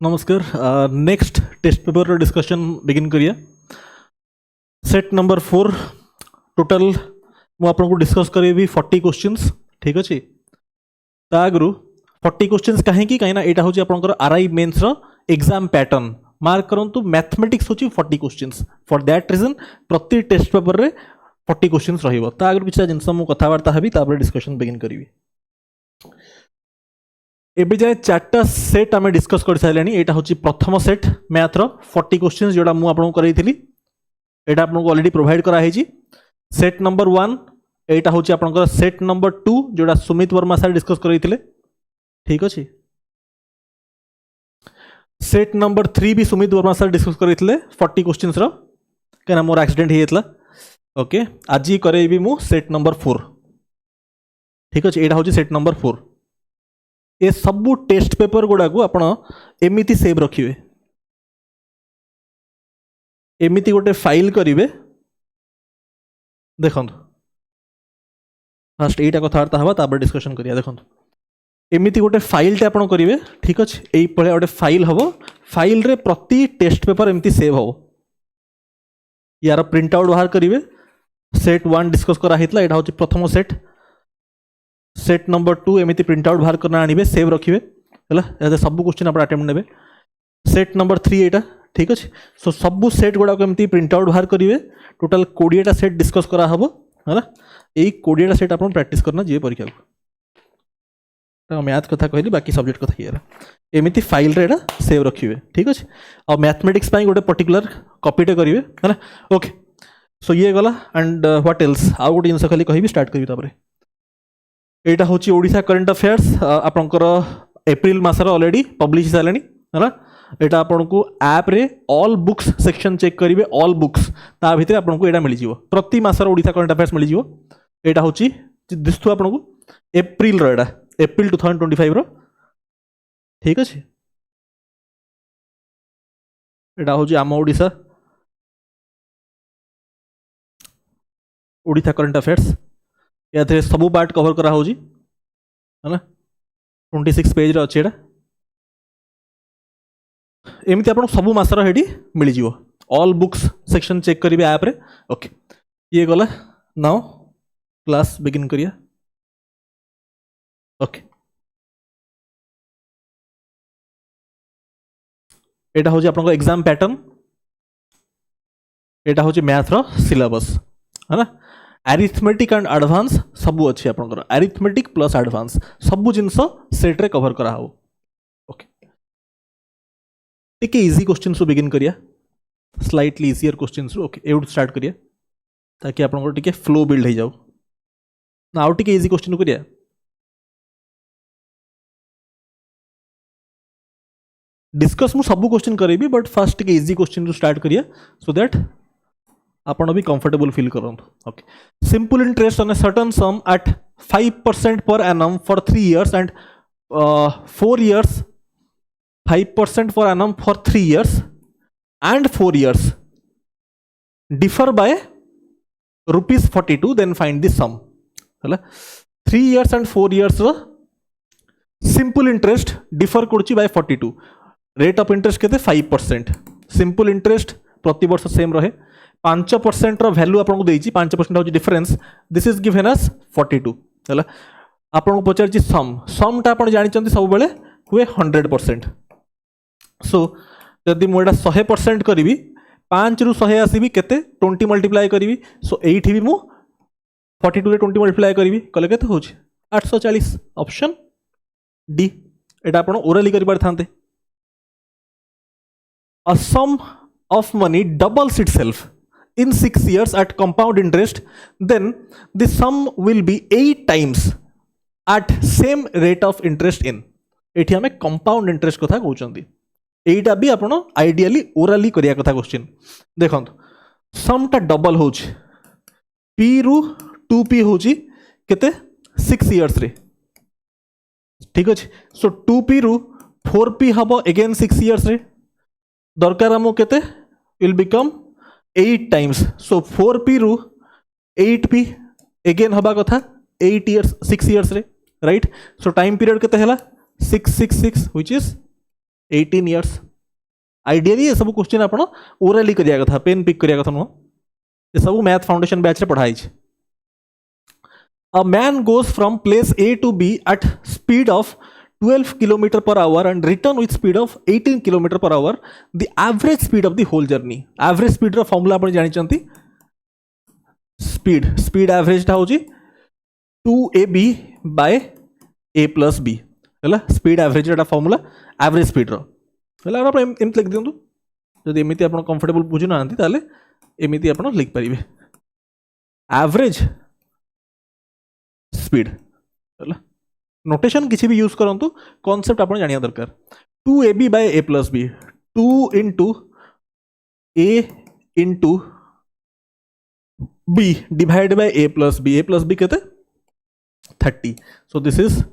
नमस्कार। Next test paper discussion begin करिया। Set number 4 total मुझे डिस्कस करी 40 क्वेश्चंस। ठीक अच्छे आगु 40 क्वेश्चंस कहीं कहीं यहाँ हूँ आपंकर RI mains exam pattern mark करूँ। मैथमेटिक्स हूँ 40 क्वेश्चंस। फॉर दैट रीजन प्रति टेस्ट पेपर रे 40 क्वेश्चंस रहा किसी जिनस मुझे कथबार्ता हेबी डिस्कशन बिगिन करी। एबे जाए 4टा सेट आम डिस्कस कर सारे। यहाँ हूँ प्रथम सेट मैथ्र 40 क्वेश्चंस जोड़ा मुझे आपको करी यहाँ आपको ऑलरेडी प्रोवाइड कराई। सेट नंबर 1 यहाँ हूँ आपंकर सेट नंबर 2 जोड़ा सुमित वर्मा सर डिस्कस करते। ठीक अच्छे सेट नंबर 3 भी सुमित वर्मा सर डिस्कस करते 40 क्वेश्चंस कहीं मोर एक्सीडेंट होता। ओके आज करेबी मु सेट नंबर 4। ठीक अच्छे यहाँ हूँ सेट नंबर 4। ये सबू टेस्ट पेपर गुड़ा को आप एमती सेव रखिए। एमती गोटे फाइल करेंगे। देखो फास्ट यहीटा कथबार्ता हवा तापर डिस्कशन करिया। देखो एमती गोटे फाइल आप करेंगे। ठीक अच्छे यही गोटे फाइल हम फाइल रे प्रति टेस्ट पेपर एमती सेव हो। यार प्रिंट आउट बाहर करेंगे। सेट 1 डिस्कस कराई यहाँ हूँ प्रथम सेट। सेट नंबर 2 एमती प्रिंट आउट बाहर करना आनिबे सेव रखिए है सब क्वेश्चन आप अटेम्प्ट ने। सेट नंबर 3 यहाँ। ठीक अच्छे सो सबू सेट गुड़ाक एमती प्रिंट आउट बाहर करेंगे। टोटाल 20टा सेट डिस्कस करा हबो है ना। यही 20टा सेट आप प्रैक्टिस करना जी परीक्षा को। मैथ कथा कहली बाकी सब्जेक्ट कथा ये एमती फाइल रे सेव रखिए। ठीक अच्छे और मैथमेटिक्स गोटे पर्टिकुलर कॉपीटे करेंगे है ना। ओके सो ये गला एंड व्हाट एल्स आउ गोटे जिन खाली कहि स्टार्ट करी। यहाँ हूँ ओडिशा करंट अफेयर्स आपंकर एप्रिल मसर ऑलरेडी पब्लिश सारे है ना। यहाँ आपन को ऐप रे ऑल बुक्स सेक्शन चेक करेंगे। ऑल बुक्स ता भितर आपको यहाँ मिल जाव प्रति मसर ओडिशा करंट अफेयर्स मिल जाव। यहाँ हूँ दिशु आपन को एप्रिल एप्रिल 2025 ठीक अच्छे यहाँ हूँ आम ओडिशा करंट अफेयर्स। या सबू पार्ट कवर करा है ना। 26 पेज रे अच्छे एमती आप सबू मसर हेटी मिल जाव। ऑल बुक्स सेक्शन चेक करेंगे ऐप रे। ओके ये गला नाउ क्लास बिगिन करिया। ओके यहाँ हूँ आप एग्जाम पैटर्न। यहाँ हूँ मैथ रो सिलेबस है ना। अरिथमेटिक एंड एडवांस सबू अच्छी आपंकर अरिथमेटिक प्लस एडवांस सबू जिनस सेट रे कवर करा हो। ओके टिके इजी क्वेश्चन सु बिगिन करिया। स्लाइटली इजियर क्वेश्चन सु ओके एवड स्टार्ट करिया ताकि आपंकर टिके फ्लो बिल्ड हो जाओ ना। आउ टिके इजी क्वेश्चन करिया। डिस्कस मु सबू क्वेश्चन करेबी बट फास्ट टिके इजी क्वेश्चन रु स्टार्ट करिया सो दैट आपन भी कंफर्टेबल फील करंतु। Okay simple interest on a certain sum at 5% per annum for 3 years and 4 years 5% per annum for 3 years and 4 years differ by ₹42 then find the sum है। 3 years and 4 years simple interest differ करुच्ची by 42। Rate of interest केते 5%। Simple interest प्रति वर्ष same रहे। 5% value आपको देती 5% हूँ difference. This is given as 42 है। आपको पचार सम समटा आप जानते सब बेले हुए 100%। सो जदि मुझे 100% करी 5 रु 100 आसबि केते 20 मल्टीप्लाई करी। सो एठी भी मु 42 रे 20 मल्टीप्लाई करी कले केते होची 840। ऑप्शन डी एटा आपण ओरली करि पारथांते। A sum of money doubles itself in 6 years at compound interest, then the sum will be 8 times at same rate of interest in। एठी हमें compound interest कथा कहउचंदी। एटा भी आपण आइडियली ओरली करिया कथा क्वेश्चन। देखंतु सम टा डबल होच p रु 2p होची केते 6 years रे। ठीक अछि सो 2p रु 4p हबो अगेन 6 years रे। दरकार हमो केते will become 8 times। So 4p रु 8p अगेन हबा कथा 8 years 6 years रे राइट। सो टाइम पीरियड केते हला 666 व्हिच इज 18 years. आइडियली ये सब क्वेश्चन आप ओराली करिया कथा, पेन पिक करिया कथा नुह, ये सब मैथ फाउंडेशन बैच रे पढ़ाई छे. A man goes from place A to B at speed of 12 km per hour and return with speed of 18 km per hour. The average speed of the whole journey. Average speed रा formula आपण जानि चंती. Speed average टा होची 2AB by A plus B. ହେଲା speed average रा formula average speed रा. ହେଲା आपण एमति लिख दियंतु. जदि एमिति आपण कंफर्टेबल बुझु नांती ताले एमिति आपण लिख परिबे. Average स्पीड नोटेशन किसी भी यूज करंतु, कॉन्सेप्ट आपण जानिया दरकार. 2AB by A plus B, 2 into A into B divided by A plus B केते 30. so this is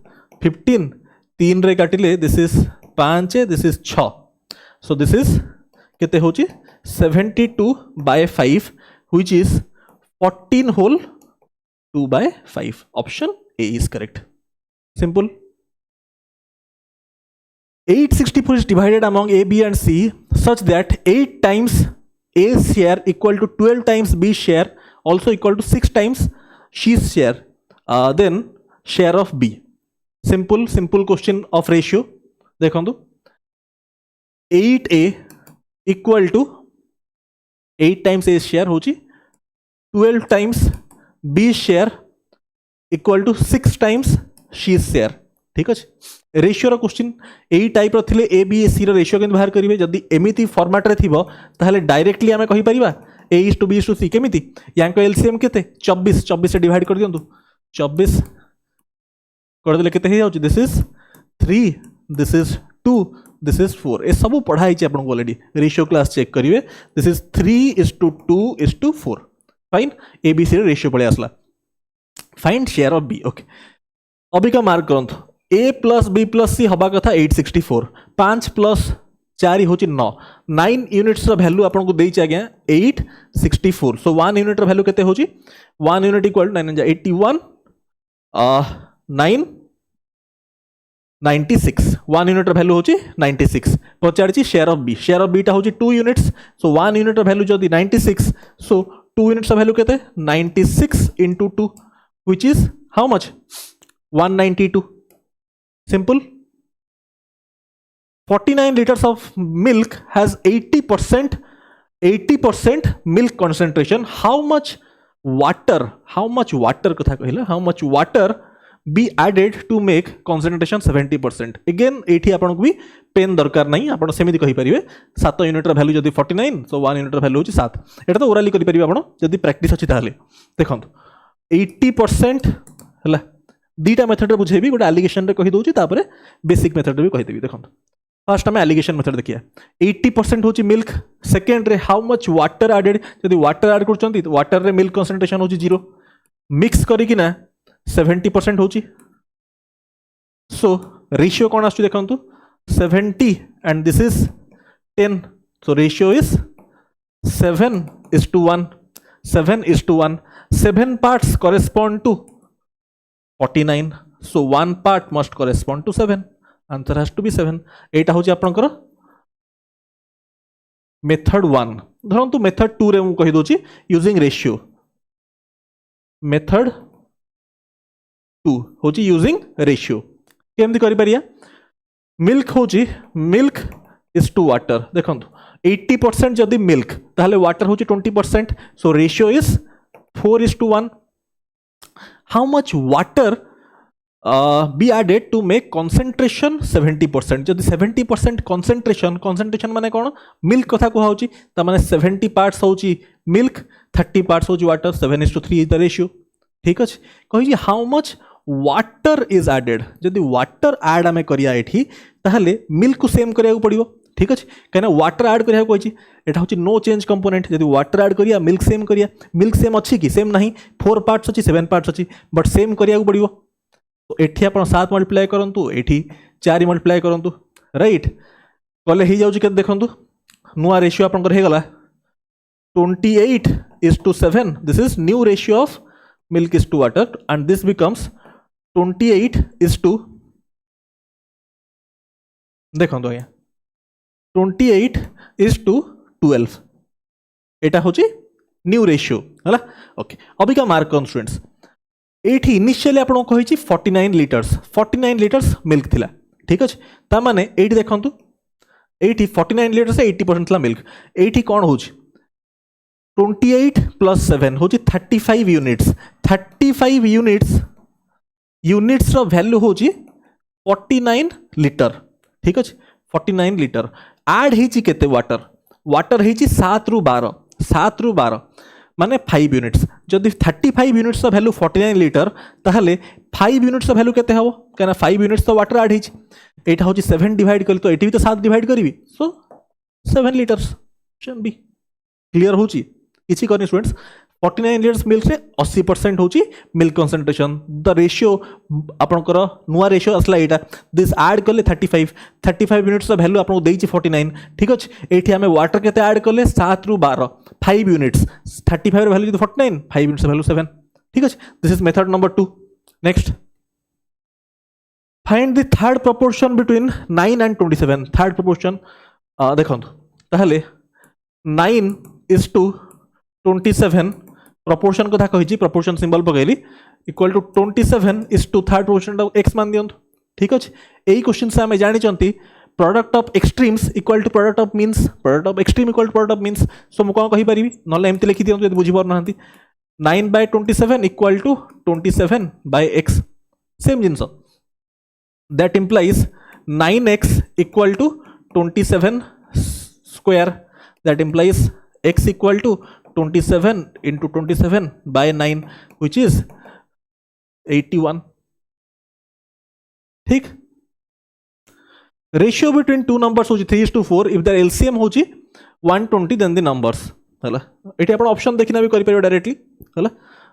15, 3 रे काटिले this is 5, this is 6, so this is केते होची 72 by 5 which is 14 whole 2 by 5. Option A is correct. Simple. 864 is divided among A, B and C such that 8 times A's share equal to 12 times B's share also equal to 6 times C's share. Then share of B. Simple question of ratio. देखो 8A equal to 8 times A's share होची 12 times B share equal to 6 times C share. ठीक अच्छे ratio रो question एई type रो थिले A B A C row ratio केन बाहर करिवे. जदि एमिति फॉर्मेट रे थिबो ताहले डायरेक्टली आमे कहि परिबा A is to B is to C. केमिति यांको एलसीएम केते 24 से डिवाइड कर दियंतु. 24 कर देले केते हे जाउची. This is 3, this is 2, this is 4. ए सब पढ़ाई छै आपन ऑलरेडी. रेशियो क्लास चेक करिवे. This is 3:2:4. Fine ABC ratio पड़े आसला. Find share of B. Okay अबिका मार्क करंतु. A plus B plus C हबा कथा 864. 5 प्लस 4 होची 9. 9 यूनिट्स रो वैल्यू आपन को देई छ आज्ञा 864. सो 1 यूनिट रो वैल्यू केते होची 1 यूनिट इक्वल टू 9 81 9 96. 1 यूनिट रो वैल्यू होची 96. पचारची share of B. Share of B टा होची 2 यूनिट्स. सो 1 यूनिट रो वैल्यू जदी 96, सो 2 units of value कहते 96 into 2 which is how much 192. Simple. 49 liters of milk has 80% milk concentration. How much water कथा कहला how much water be added to make concentration 70%. again एठी आपन को भी pen दरकार नहीं. आपन सेमिति कहि परिबे 7 यूनिट रो वैल्यू जदी 49, सो 1 यूनिट रो वैल्यू होची 7. एटा तो ओराली करि परिबे आपन जदी प्रैक्टिस अछि ताले. देखंतु 80% हला दीटा मेथड रे बुझेबी. गोटे एलिगेशन रे कहि दोची तापरे बेसिक मेथड रे भी कहि देबी. देखंतु फर्स्ट हम एलिगेशन मेथड देखिया. 80% होची मिल्क. सेकंड रे हाउ मच वाटर एडेड. जदी वाटर ऐड करचंती तो वाटर रे मिल्क कंसंट्रेशन होची 0. मिक्स करि कि ना 70% होची. सो रेशियो कौन आसु देखंतु 70 and this is 10. so ratio is 7:1. 7:1. 7 parts correspond to 49. so 1 part must correspond to 7. answer has to be 7. एटा होची आपनकर मेथड 1. धरंतु मेथड 2 रे मु कहि दोची यूजिंग रेशियो. मेथड 2 होची यूजिंग रेशियो. केमति करि परिया. मिल्क होची मिल्क इज टू वाटर. देखंतु 80% जदि मिल्क ताहले वाटर होची 20%. So ratio is 4:1. How much water be added to make concentration 70%. जदि 70% कंसंट्रेशन माने कोन मिल्क कथा को होची ता माने 70 पार्ट्स होची मिल्क, 30 पार्ट्स होची वाटर. 7:3 is the ratio. ठीक अछि. कहि how much water is added. जदि वाटर ऐड आमे करिया एठी ताहले मिल्क को सेम करिया पड़िबो. ठीक अछि. कना वाटर ऐड करिया कोइची एटा होची नो चेंज कंपोनेंट. जदि वाटर ऐड करिया मिल्क सेम करिया. मिल्क सेम अछि कि सेम नहीं. 4 पार्ट्स अछि 7 पार्ट्स अछि बट सेम करिया पड़िबो. तो एठी आपण 7 मल्टीप्लाई करंतु, एठी 4 मल्टीप्लाई करंतु. राइट कले ही जाउची के देखंतु नुआ रेशियो आपण कर हे गला 28:7. this is new ratio of milk is to water and this becomes 28:, देखो तो 28:12 एटा होची न्यू रेशियो है ओके अबिका मार्क ऑन स्टूडेंट्स एठी इनिशियली आपन कहिची 49 लीटर्स मिल्क थिला ठीक अछि ता माने एठी देखंतु एठी 49 लीटर्स 80% थिला मिल्क एठी कोन होची 28 + 7 होची 35 यूनिट्स 35 यूनिट्स रो वैल्यू होची 49 लीटर ठीक अछि 49 लीटर ऐड हेची केते वाटर हेची 7 रु 12 माने 5 यूनिट्स जदि 35 यूनिट्स रो वैल्यू 49 लीटर ताहले 5 यूनिट्स रो वैल्यू केते हबो काना 5 यूनिट्स तो वाटर ऐड हेची एटा होची 7 डिवाइड करी तो एटी भी तो 7 डिवाइड करी सो 7 लीटर्स ऑप्शन बी क्लियर होची किछि करनी स्टूडेंट्स 49 लीटर्स मिल्क से 80% होची मिल्क कंसंट्रेशन द रेशियो आपनकर नुआ रेशियो असला एटा दिस ऐड करले 35 यूनिट्स रो वैल्यू आपन देइची 49 ठीक अछि एठी हमें वाटर केते ऐड करले 7 रु 12 5 यूनिट्स 35 रो वैल्यू 49 5 यूनिट्स रो वैल्यू 7 ठीक अछि this is method number 2 next find the third proportion between 9 and 27 third proportion देखंतु ताहले 9:27 प्रोपोर्शन कथा कहिची प्रोपोर्शन सिंबल पकैली equal to 27 third proportion x मान दियंतु ठीक अछि एई क्वेश्चन से हमें जानि चंती product of extremes equal to product of means product of extreme equal to product of means so मु कोन कहि परिबी नले एमति लिखि दियंतु यदि बुझि पर नहंती 9/27 equal to 27/x same since that implies 9x equal to 27 square that implies x equal to 27 into 27 by 9 which is 81 ठीक ratio between two numbers होची 3:4 if their LCM होची 120 then the numbers हला एठी आपण ऑप्शन देखिना भी करि परियो directly हला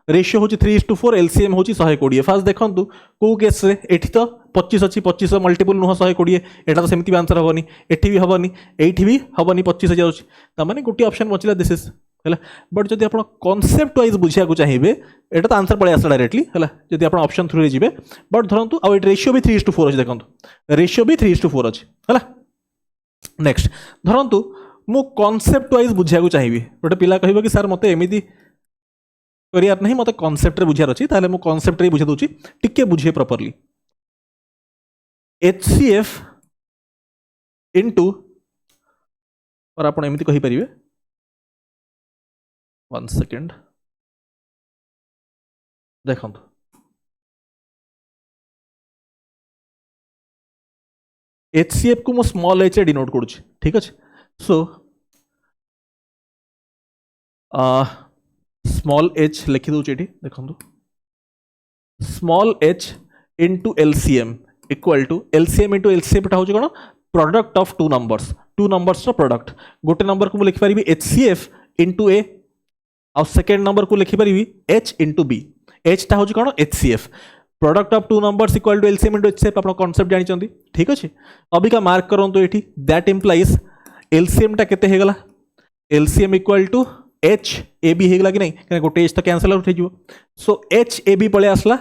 रेशियो होची 3:4 एलसीएम होची 120 फास्ट देखंतु को केस रे एठी तो 25 अछि 25 मल्टीपल नुह 120 एटा तो सेमति आंसर हबनी एठी भी हबनी एठी भी हबनी 25 जाउची त माने गुटी ऑप्शन बचिला दिस इज हला बट जदि आपण कांसेप्ट वाइज बुझिया को चाहिबे एटा तो आंसर पळे आसा डायरेक्टली हला जदि आपण ऑप्शन थ्रू रे जिवे बट धरंतु आ रेशियो भी 3:4 अछि देखंतु रेशियो भी 3:4 अछि हला नेक्स्ट धरंतु मु कांसेप्ट वाइज बुझिया को चाहिबे गोटे पिला कहबो कि सर मते एमिति करियार नहीं मत कॉन्सेप्ट रे बुझार अछि ताले मु कॉन्सेप्ट रे बुझे दोची टिके बुझे प्रॉपर्ली HCF इनटू और आपण एमिति कहि परिबे 1 सेकंड देखंतु HCF को मु स्मॉल h रे डिनोट करूची ठीक अछि सो स्मॉल h लिखि दउची एठी देखंतु small h into LCM equal to LCM into LCM टा होची कोन प्रोडक्ट ऑफ टू नंबर्स रो प्रोडक्ट गोटे नंबर को मु लिखि परिबी HCF इनटू A और सेकंड नंबर को लिखि परिबी H इनटू B H टा होची कोन HCF product of two numbers equal to LCM into HCF आपण कांसेप्ट जानि चंदी ठीक अछि अबिका मार्क करंतु एठी दैट इंप्लाइज LCM टा केते हेगला LCM equal to H A B हेगला कि नहीं कने गोटे H तो कैंसिल आउट हो जिवो सो H A B पळे आसला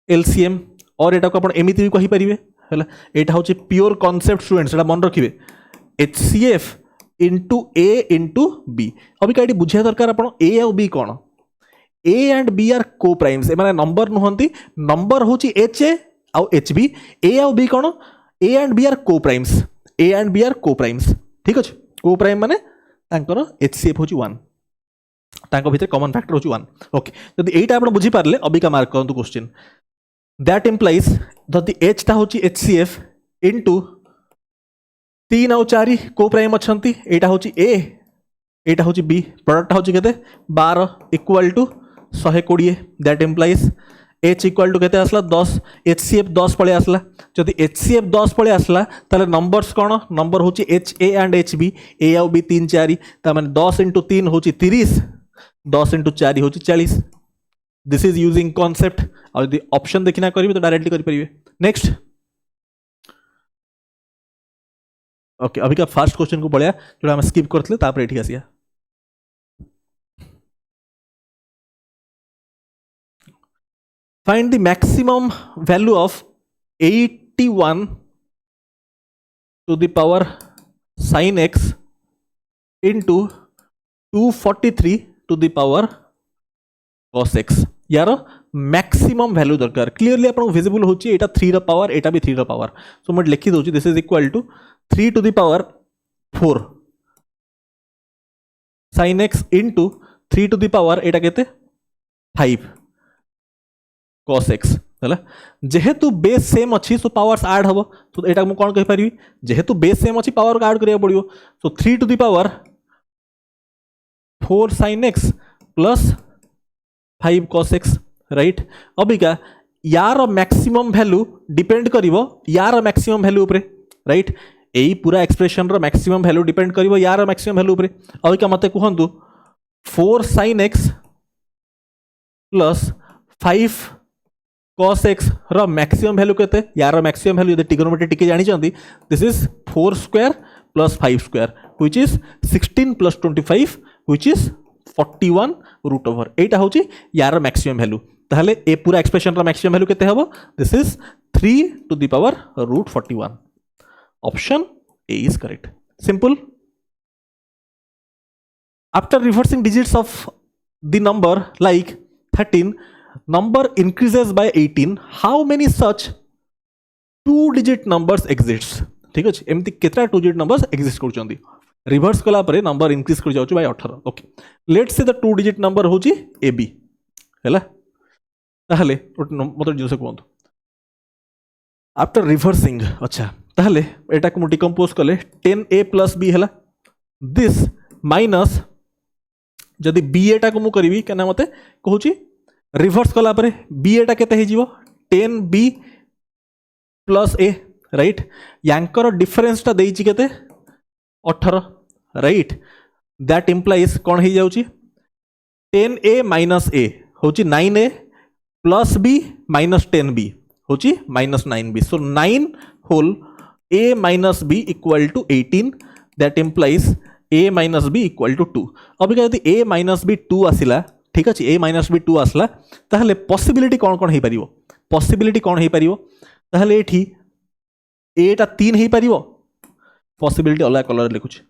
LCM और एटा को आपण एमिति भी कहि परिबे हला एटा होची प्योर कांसेप्ट स्टूडेंट्स एटा मन रखिबे HCF into A into B अभी काडी बुझिया दरकार आपण A और B कोन A and B are coprimes माने नंबर नहंती नंबर होची HA और HB A और B कोन A and B are coprimes ठीक अछि को प्राइम माने तांकर HCF होची 1 तांको भीतर कॉमन फैक्टर होची 1 ओके जदि एटा आपण बुझी पारले अबिका मार्क करंतु question that implies the H टा होची HCF इनटू 3 और 4 को प्राइम अछंती एटा होची A एटा होची B प्रोडक्ट होची केते 12 equal to 120 that implies H equal to केते आसला 10 HCF 10 पळे आसला जदि HCF 10 पळे आसला ताले नंबर्स कोन नंबर होची HA एंड HB A और B 3 4 ता माने 10 * 3 होची 30 10 * 4 होची 40 दिस इज यूजिंग कांसेप्ट और यदि ऑप्शन देखिना करिवे तो डायरेक्टली करि परिवे नेक्स्ट ओके अभी का फर्स्ट क्वेश्चन को पळया जो हम स्किप करथले तापर एठी आसिया find the maximum value of 81 to the power sin x into 243 to the power cos x यार मैक्सिमम वैल्यू दरकार क्लियरली आपको विजिबल होची एटा 3 रा पावर एटा भी 3 रा पावर सो मैं लिखि दोची this is equal to 3 to the power 4 sin x into 3 to the power एटा केते 5 cos x हला जेहेतु बेस सेम अछि सो पावर्स ऐड हबो तो एटा मु कोन कहि परिबी जेहेतु बेस सेम अछि पावर ऐड करिया पड़ियो so 3 to the power 4 sin x plus 5 cos x right अबिका यार मैक्सिमम वैल्यू डिपेंड करिवो यार मैक्सिमम वैल्यू ऊपर राइट एई पूरा एक्सप्रेशन रो मैक्सिमम वैल्यू डिपेंड करिवो यार मैक्सिमम वैल्यू ऊपर अबिका मते कहंतु 4 sin x plus 5 cos x रो मैक्सिमम वैल्यू केते यार मैक्सिमम वैल्यू यदि ट्रिगोनोमेट्री टिके जानि चंदी this is 4 square plus 5 square which is 16 plus 25 which is 41 root over एटा होची यार मैक्सिमम वैल्यू ताहले ए पूरा एक्सप्रेशन रा मैक्सिमम वैल्यू केते हबो this is 3 to the power root 41 option A is correct simple after reversing digits of the number like 13 number increases by 18 how many such 2 digit numbers exists ठीक अछि एमती केतरा 2 digit numbers exist करचंदी reverse कला परे number increase कर जाउछ by 18 okay let's say the 2 digit number होची ab हैला ताहले मतलब जो से कोंतो आफ्टर रिवर्सिंग अच्छा ताहले एटा को डिकंपोज कले 10a + b हैला दिस माइनस जदि b एटा को मु करबी केना मते कहूची रिवर्स कला परे b एटा केते हे जीवो 10b + a राइट यांकर डिफरेंस ता देइची केते 18 राइट दैट इंप्लाइज कौन हो जाउची 10a माइनस a होची 9a plus b minus 10b होची minus 9b so 9 whole a minus b equal to 18 that implies a minus b equal to 2 अब यदि a minus b 2 आसिला ठीक अछि a माइनस b 2 आसला ताहले पॉसिबिलिटी कौन कौन हे परिवो पॉसिबिलिटी कौन हे परिवो ताहले एठी a टा 3 हे परिवो पॉसिबिलिटी अलग कलर लिखुछ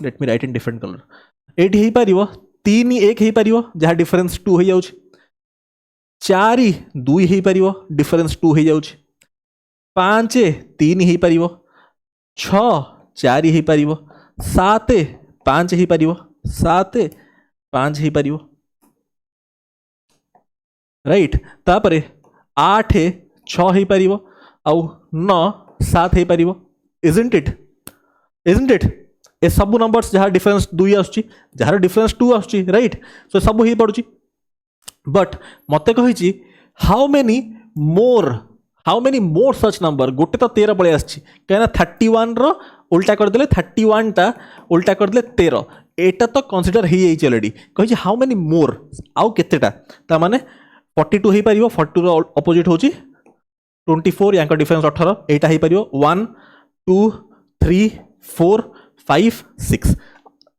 let me write in different colour एटी हे परिवो 3 1 हे परिवो जहा डिफरेंस 2 हो जाउछ 4 2 हे परिवो डिफरेंस 2 हो जाउछ 5 3 हे परिवो 6 4 हे परिवो 7 5 हे परिवो 7 5 हे परिवो राइट तापरे 8 6 हे परिवो आउ 9 7 हे परिवो isn't it ए सब नंबर्स जहाँ डिफरेंस 2 आसुची जहाँ डिफरेंस 2 आसुची राइट सो सब ही पड़ुची बट मते कहिची how many more such number गोटे तो 13 पळे आसची कहना 31 रो उल्टा कर देले 31 टा उल्टा कर देले 13 एटा तो कंसीडर हे जाई ऑलरेडी कहिची हाउ मेनी मोर आउ केतेटा ता माने 42 हे परिवो 42 रो अपोजिट होची 24 यांका डिफरेंस 18 एटा हे परिवो 1 2 3 4 5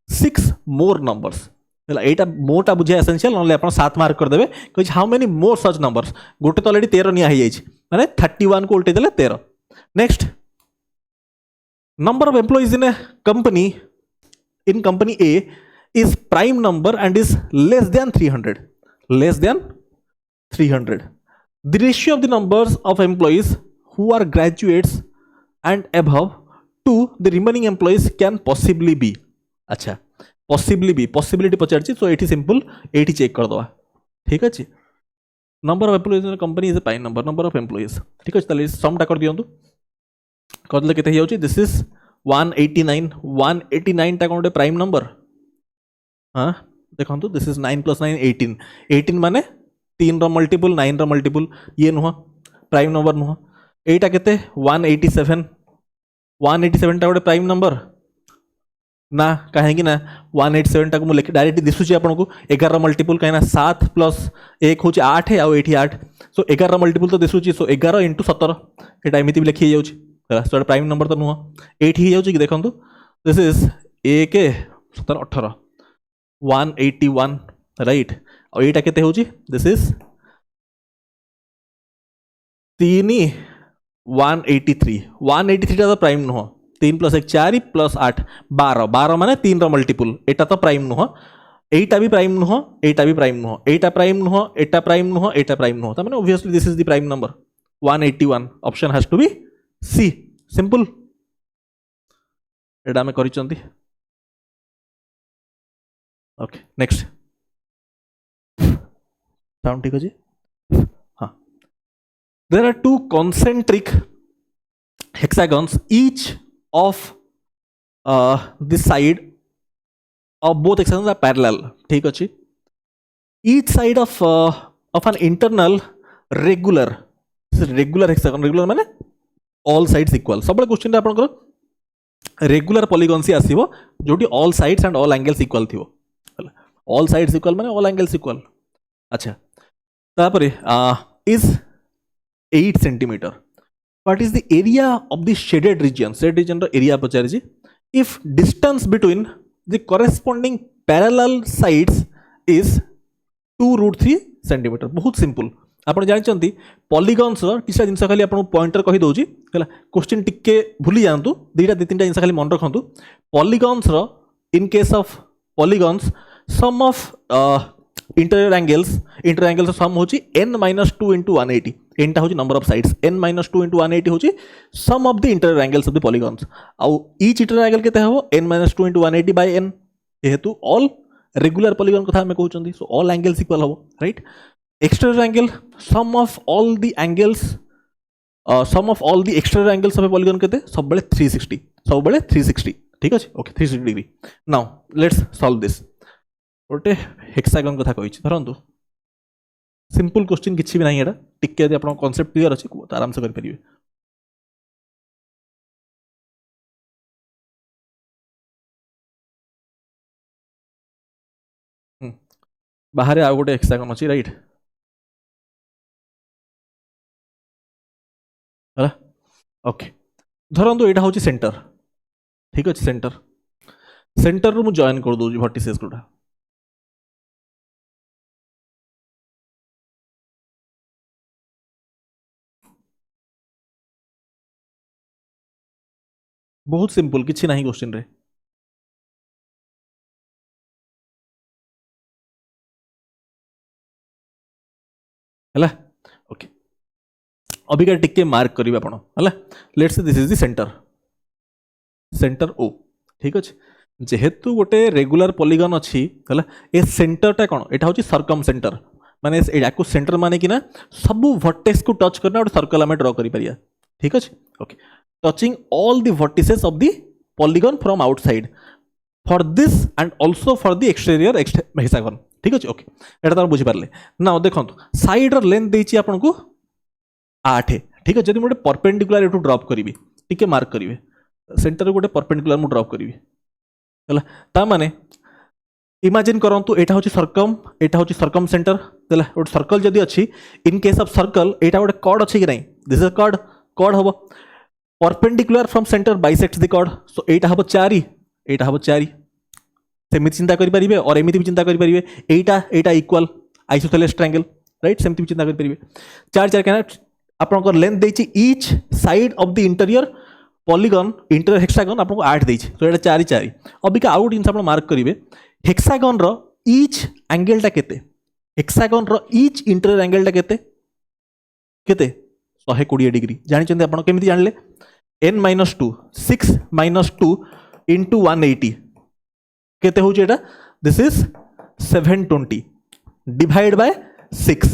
6 मोर नंबर्स एटा मोटा बुझे एसेंशियल नले अपन 7 मार्क कर देबे कहि how many more such numbers गोटे तो ऑलरेडी 13 निया हे जाइछ माने 31 को उल्टे देले 13 next number of employees in A company A is prime number and is less than 300 the ratio of the numbers of employees who are graduates and above to the remaining employees can possibly be अच्छा possibility पचारछि so एठी simple एठी check कर दवा ठीक अछि number of employees in company is a prime number of employees ठीक अछि तले सम टा कर दियंतु करले केते हियाउछि दिस इज 189 टा कोन प्राइम नंबर हां देखंतु दिस इज 9 + 9 18 माने 3 रो मल्टीपल 9 रो मल्टीपल ये नुह प्राइम नंबर नुह एटा केते 187 टा गोटे प्राइम नंबर ना कहीं ना 187 टा को मुझे डायरेक्ट दिशुची आपन को 11 मल्टीपल कहीं 7 + 1 हूँ 8 आउ ये 8 सो 11 मल्टीपल तो दिशुची सो 11 × 17 एटा एमती भी लिखी जाऊँ सो प्राइम नंबर तो नुह 8 ही जाऊँ कि देखो दिस इज 1 17 18 181 राइट और यहाँ केते होची दिस इज 3 183 टा तो प्राइम नुह 3 + 1 4 + 8 12 12 माने 3 रो मल्टीपल एटा तो प्राइम नुह एटा भी प्राइम नुह एटा भी प्राइम नुह एटा प्राइम नुह एटा प्राइम नुह एटा प्राइम नुह त माने obviously this is the prime number 181 option has to be C simple एटा में करिसंती ओके नेक्स्ट साउंड ठीक अछि हां there are two concentric hexagons each of the side of both hexagons are parallel ठीक अछि each side of an internal regular hexagon regular माने all sides equal सब क्वेश्चन आपन को रेगुलर पॉलीगन से आसीबो जोटी all sides and all angles equal थिबो all sides equal माने all angles equal अच्छा तापरे is 8 centimeter what is the area of the shaded region row area पचारि छी if distance between the corresponding parallel sides is 2√3 centimeter बहुत simple आपण जानिचंती polygons रो किछा जिंस खाली आपण pointer कहि दोउची हला क्वेश्चन टिके भूली जानतु दुईटा दे तीनटा जिंस खाली मन रखंतु पॉलीगन्स रो in case of polygons sum of interior angles sum होची n - 2 * 180 n टा होची नंबर ऑफ साइड्स n - 2 * 180 होची sum of the interior angles of the polygons आउ ईच इंटीरियर एंगल केते हबो n - 2 * 180 by n जेहेतु ऑल रेगुलर पॉलीगन कथा हमें कहउचंदी सो ऑल एंगल्स इक्वल हबो right exterior angle sum of all the angles sum of all the exterior angles of A polygon केते सब बेले 360 ठीक अछि okay 360 degree now let's solve this गोटे हेक्सागन कथा कहि धरंतु सिंपल क्वेश्चन किछि भी नाही एटा टिके यदि आपन कांसेप्ट क्लियर अछि तो आराम से कर परिबे बाहर आ गोटे हेक्सागन अछि राइट हला ओके धरंतु एटा होछि सेंटर ठीक अछि सेंटर रो मु जॉइन कर दोजी वर्टिसेस गुडा बहुत सिंपल किछि नाही क्वेश्चन रे हला ओके अबिका टिके मार्क करिवे आपण हला let's say this is the centre O ठीक अछि जेहेतु गोटे रेगुलर पॉलीगन अछि हला ए सेंटरटा कोन एटा होछि सर्कम सेंटर माने एडाकु सेंटर माने कि ना सब वर्टेक्स को टच करना और सर्कल हमें ड्रॉ करि परिया ठीक अछि okay touching all the vertices of the polygon from outside for this and also for the exterior hexagon ठीक अछि ओके एटा त बुझि पारले नाउ देखंतु साइड रो लेंथ देछि आपन को 8 ठीक अछि जदि मोटे परपेंडिकुलर एटू ड्रॉप करिवि टिके मार्क करिवे सेंटर रो गोटे परपेंडिकुलर मु ड्रॉप करिवि हला ता माने इमेजिन करंतु एटा होछि सर्कम सेंटर हला गोटे सर्कल जदि अछि इन केस ऑफ सर्कल एटा गोटे कॉर्ड अछि कि नै दिस इज कॉर्ड हबो perpendicular from centre bisects the chord so एटा हबो 4 एटा हबो 4 सेमिति चिंता करि परिबे और एमिति भी चिंता करि परिबे एटा इक्वल आइसोसेलेस ट्रायंगल राइट सेमिति भी चिंता करि परिबे 4 केना आपन को लेंथ देछि each side of the interior polygon interior hexagon आपन को 8 देछि तो एटा 4 अबिका आउट जिंस आपन मार्क करिवे हेक्सागन रो ईच एंगल टा केते हेक्सागन रो ईच इंटीरियर एंगल टा केते 120 डिग्री जानि चंदे आपन केमिति जानले n - 2 6 - 2 into 180 केते होची एटा दिस इज 720 डिवाइड बाय 6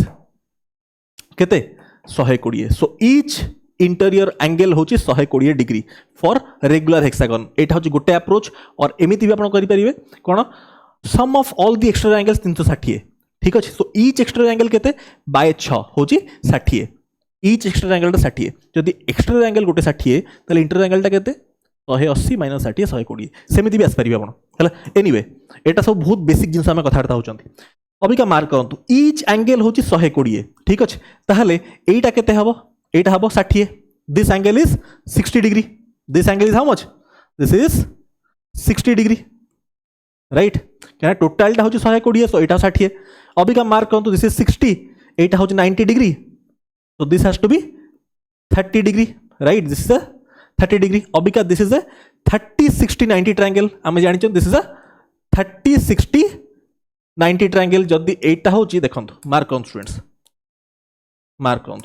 केते 120 सो ईच इंटीरियर एंगल होची 120 डिग्री फॉर रेगुलर हेक्सागन एटा होची गोटे अप्रोच और एमिति भी आपण करि परिबे कोन sum of all the exterior angles 360 ठीक अछि सो ईच एक्सटीरियर एंगल केते बाय 6 होची 60 ईच एक्सटीरियर एंगल 60 जदि एक्सटीरियर एंगल गोटे 60 तले इंटीरियर एंगल टा केते 180 - 60 120 सेमिति भी आस परिबे आपण हला एनीवे एटा सब बहुत बेसिक जिंस हम कथार्ता होचंती अबिका मार्क करंतु ईच एंगल होची 120 ठीक अछि ताहले एटा केते हबो एटा हबो 60 this angle is 60 degree this angle is how much this is 60 degree right क्या टोटल टा होची 120 सो एटा 60 अबिका मार्क करंतु दिस इज 60 एटा होची 90 degree so this has to be 30 degree right this is a 30 degree Abika this is a 30 60 90 triangle आम जानी this is a 30 60 90 triangle जदि एटा होची देखंतु mark on students mark on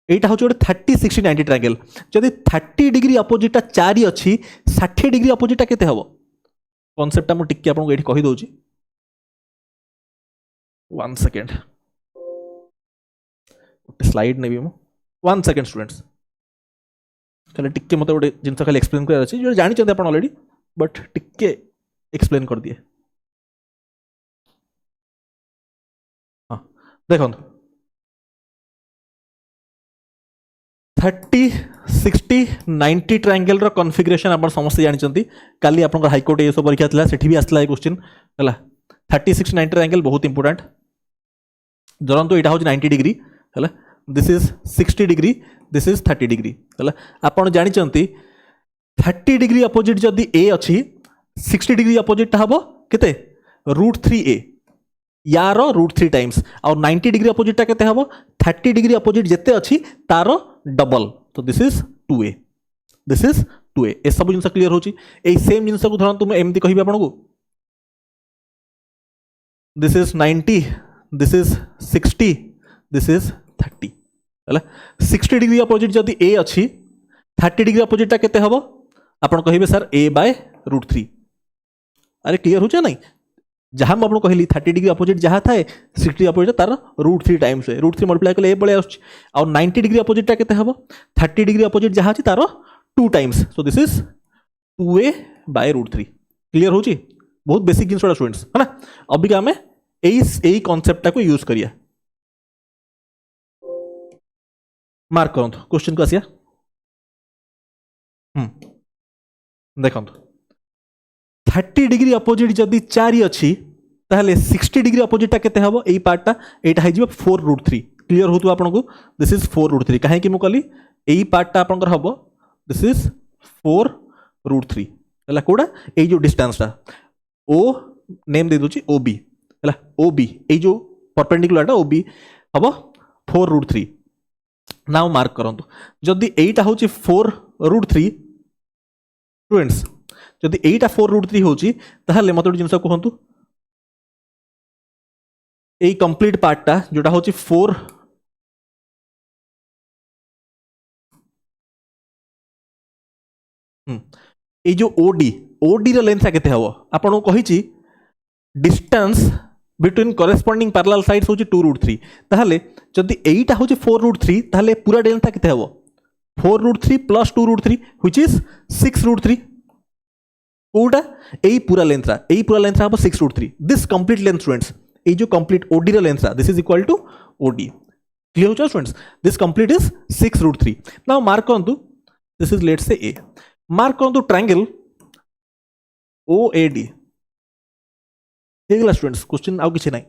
एटा होची गोटे 30 60 90 ट्रायंगल जदि 30 डिग्री अपोजिट 4 अच्छी 60 डिग्री अपोजिट केते हबो कॉन्सेप्ट मु टिके आपन को एठी कहि दोची 1 सेकंड गोटे स्लाइड नेबी मु 1 सेकंड स्टूडेंट्स खाली टिके मते गोटे जिनस खाली एक्सप्लेन कर अछि जो जानि चंदे आपन ऑलरेडी बट टिके एक्सप्लेन कर दिए हां देखो 30 60 90 ट्रायंगल रो कॉन्फ़िगरेशन आपण समस्त जानि चंती काली आपन हाईकोर्ट एसो परीक्षा थिला सेठी भी आसला ए क्वेश्चन हला 30 60 90 ट्रायंगल बहुत इंपोर्टेंट जरंतु एटा हो 90 डिग्री हला this is 60 degree this is 30 degree हला आपण जानि चंती 30 डिग्री अपोजिट जदी ए अछि 60 डिग्री अपोजिट हबो केते √3a यार √3 टाइम्स और 90 डिग्री अपोजिट केते हबो 30 डिग्री अपोजिट जेते अछि तारो डबल तो this is 2a this is 2a ए सब जिनस क्लियर होची ए सेम जिनस को धरन तुम एमती कहिबे आपन को this is 90 this is 60 this is 30 हला 60 डिग्री अपोजिट जदी a अछि 30 डिग्री अपोजिट केते हबो आपन कहिबे सर a/√3 अरे क्लियर हो नहीं जहाँ मुझे कहली 30 डिग्री अपोजिट जहाँ था 60 डिग्री अपोजिट तार √3 टाइम्स है √3 मल्टीप्लाई कले ए पळे आउछ और 90 डिग्री अपोजिट केते हबो 30 डिग्री अपोजिट जहाँ अछि तार 2 times so this is 2a/√3 clear होची बहुत बेसिक जिनसडा स्टूडेंट्स है ना अभी हमें एई कांसेप्ट को यूज करिया मार्क करंतु क्वेश्चन को आसिया देखंतु 30 डिग्री अपोजिट जदि 4 अच्छी ताहले 60 डिग्री अपोजिट केते हबो एई पार्टटा एटा है जिवो 4√3 क्लियर होतु आपन को दिस इज 4√3 काहे कि मु कहली एई पार्टटा आपन कर हबो दिस इज 4√3 हला कोडा एई जो डिस्टेंस ता ओ नेम दे दोची OB हला OB एई जो परपेंडिकुलर ता OB हबो 4√3 नाउ मार्क करंतु जदि एईटा होची 4√3 स्टूडेंट्स जदि एईटा 4√3 होची ताहले मते जिनस कहंतु एई कंप्लीट पार्टटा जोटा होची 4 ए जो OD रो लेंथ केते हबो आपन को कहिची distance between corresponding parallel sides होची 2√3 ताहले जदि एईटा होची 4√3 ताहले पूरा लेंथ केते हबो 4√3 प्लस 2√3 व्हिच इज 6√3 कोटा एई पूरा लेंथ हबो 6√3 दिस कंप्लीट लेंथ स्टूडेंट्स ए जो कंप्लीट OD रो length this is equal to OD clear हो students this complete is 6√3 now mark on to this is let's say A mark on to triangle OAD हेगला students question आउ किछ नै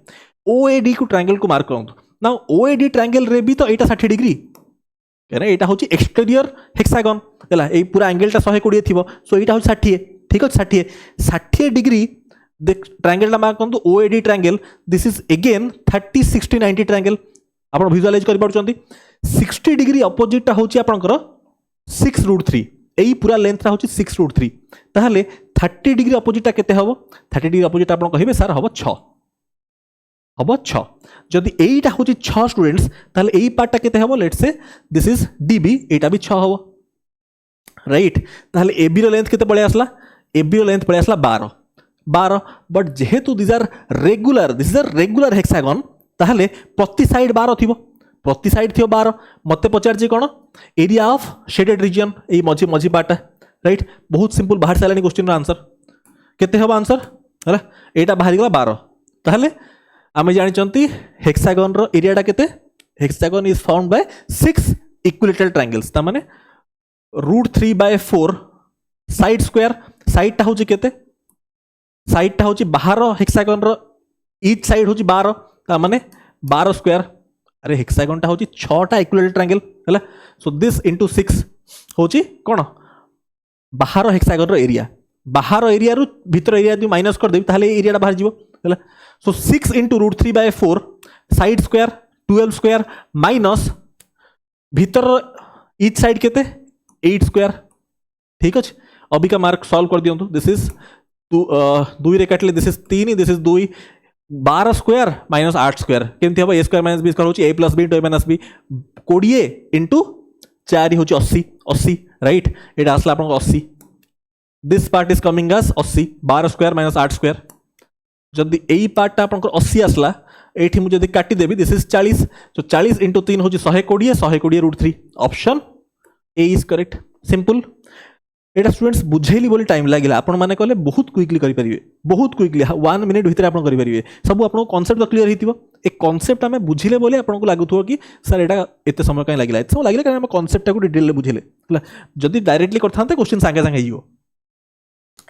OAD को triangle को mark on to now OAD triangle रे भी तो एटा 60 डिग्री कहना एटा होची एक्सटीरियर हेक्सागन हला ए पूरा एंगलटा 120 थिबो सो एटा हो 60 ठीक है 60 डिग्री ट्रायंगल टा मार्क करंतु OAD triangle this is again 30 60 90 triangle आपण विजुअलाइज करि पारछंती 60 डिग्री अपोजिट टा होची आपनकर 6√3 एई पूरा लेंथ रा होची 6√3 ताहले 30 डिग्री अपोजिट टा केते हबो 30 डिग्री अपोजिट आपण कहिबे सर हबो 6 जदि एईटा होची 6 स्टूडेंट्स ताहले एई पार्ट टा केते हबो let's say this is DB एटा भी 6 हबो राइट ताहले AB रो लेंथ केते पळे आसला AB रो लेंथ पळे आसला 12 बट जेहेतु दिस आर रेगुलर हेक्सागन ताहले प्रति साइड 12 थिबो प्रति साइड थियो 12 मते पचार जे कोन एरिया ऑफ शेडेड रीजन ए मझी पार्ट राइट बहुत सिंपल बाहर सालानी क्वेश्चन रो आंसर केते हबो आंसर हला एटा बाहरी गला 12 ताहले आमे जानि चंती हेक्सागन रो एरियाटा केते hexagon is found by 6 equilateral triangles ता माने √3/4 साइड स्क्वायर साइड टा होची केते साइड टा होची बाहर हेक्सागन रो ईच साइड होची 12 ता माने 12 स्क्वायर अरे हेक्सागन टा होची 6 टा इक्विलेटरल ट्रायंगल हला सो दिस इनटू 6 होची कोन बाहर हेक्सागन रो एरिया बाहर एरिया रु भीतर एरिया दि माइनस कर देबी ताले एरिया टा बाहर जीवो हला सो 6 into √3/4 side square 12 square minus भीतर ईच साइड केते 8 स्क्वायर ठीक अच्छे अबिका मार्क सॉल्व कर दियंतु दिस इज 2 रे काटले this is 3 this is 2 12 square minus 8 square केमती हम a square minus b square होची a plus b into a minus b 20 into 4 होची 80 80 राइट एटा आसला आपन 80 this part is coming as 80 12 square minus 8 square जदि एई पार्ट आपन 80 आसला एठी मु जदि काटी देबी दिस इज 40 तो 40 इंटू 3 होची 120 120 root 3 option A is correct simple एटा स्टूडेंट्स बुझेली बोली टाइम लागिला आपण माने कहले बहुत क्विकली करि परिबे बहुत क्विकली 1 मिनिट भीतर आपण करि परिबे सब आपण कांसेप्ट तो क्लियर हितिबो एक कांसेप्ट हमें बुझिले बोले आपण को लागुथो कि सर एटा एते समय काई लागिला एते समय लागिला कारण हम कांसेप्ट को डिटेल ले बुझिले हला जदि डायरेक्टली करथांते क्वेश्चन संगे संगे हियो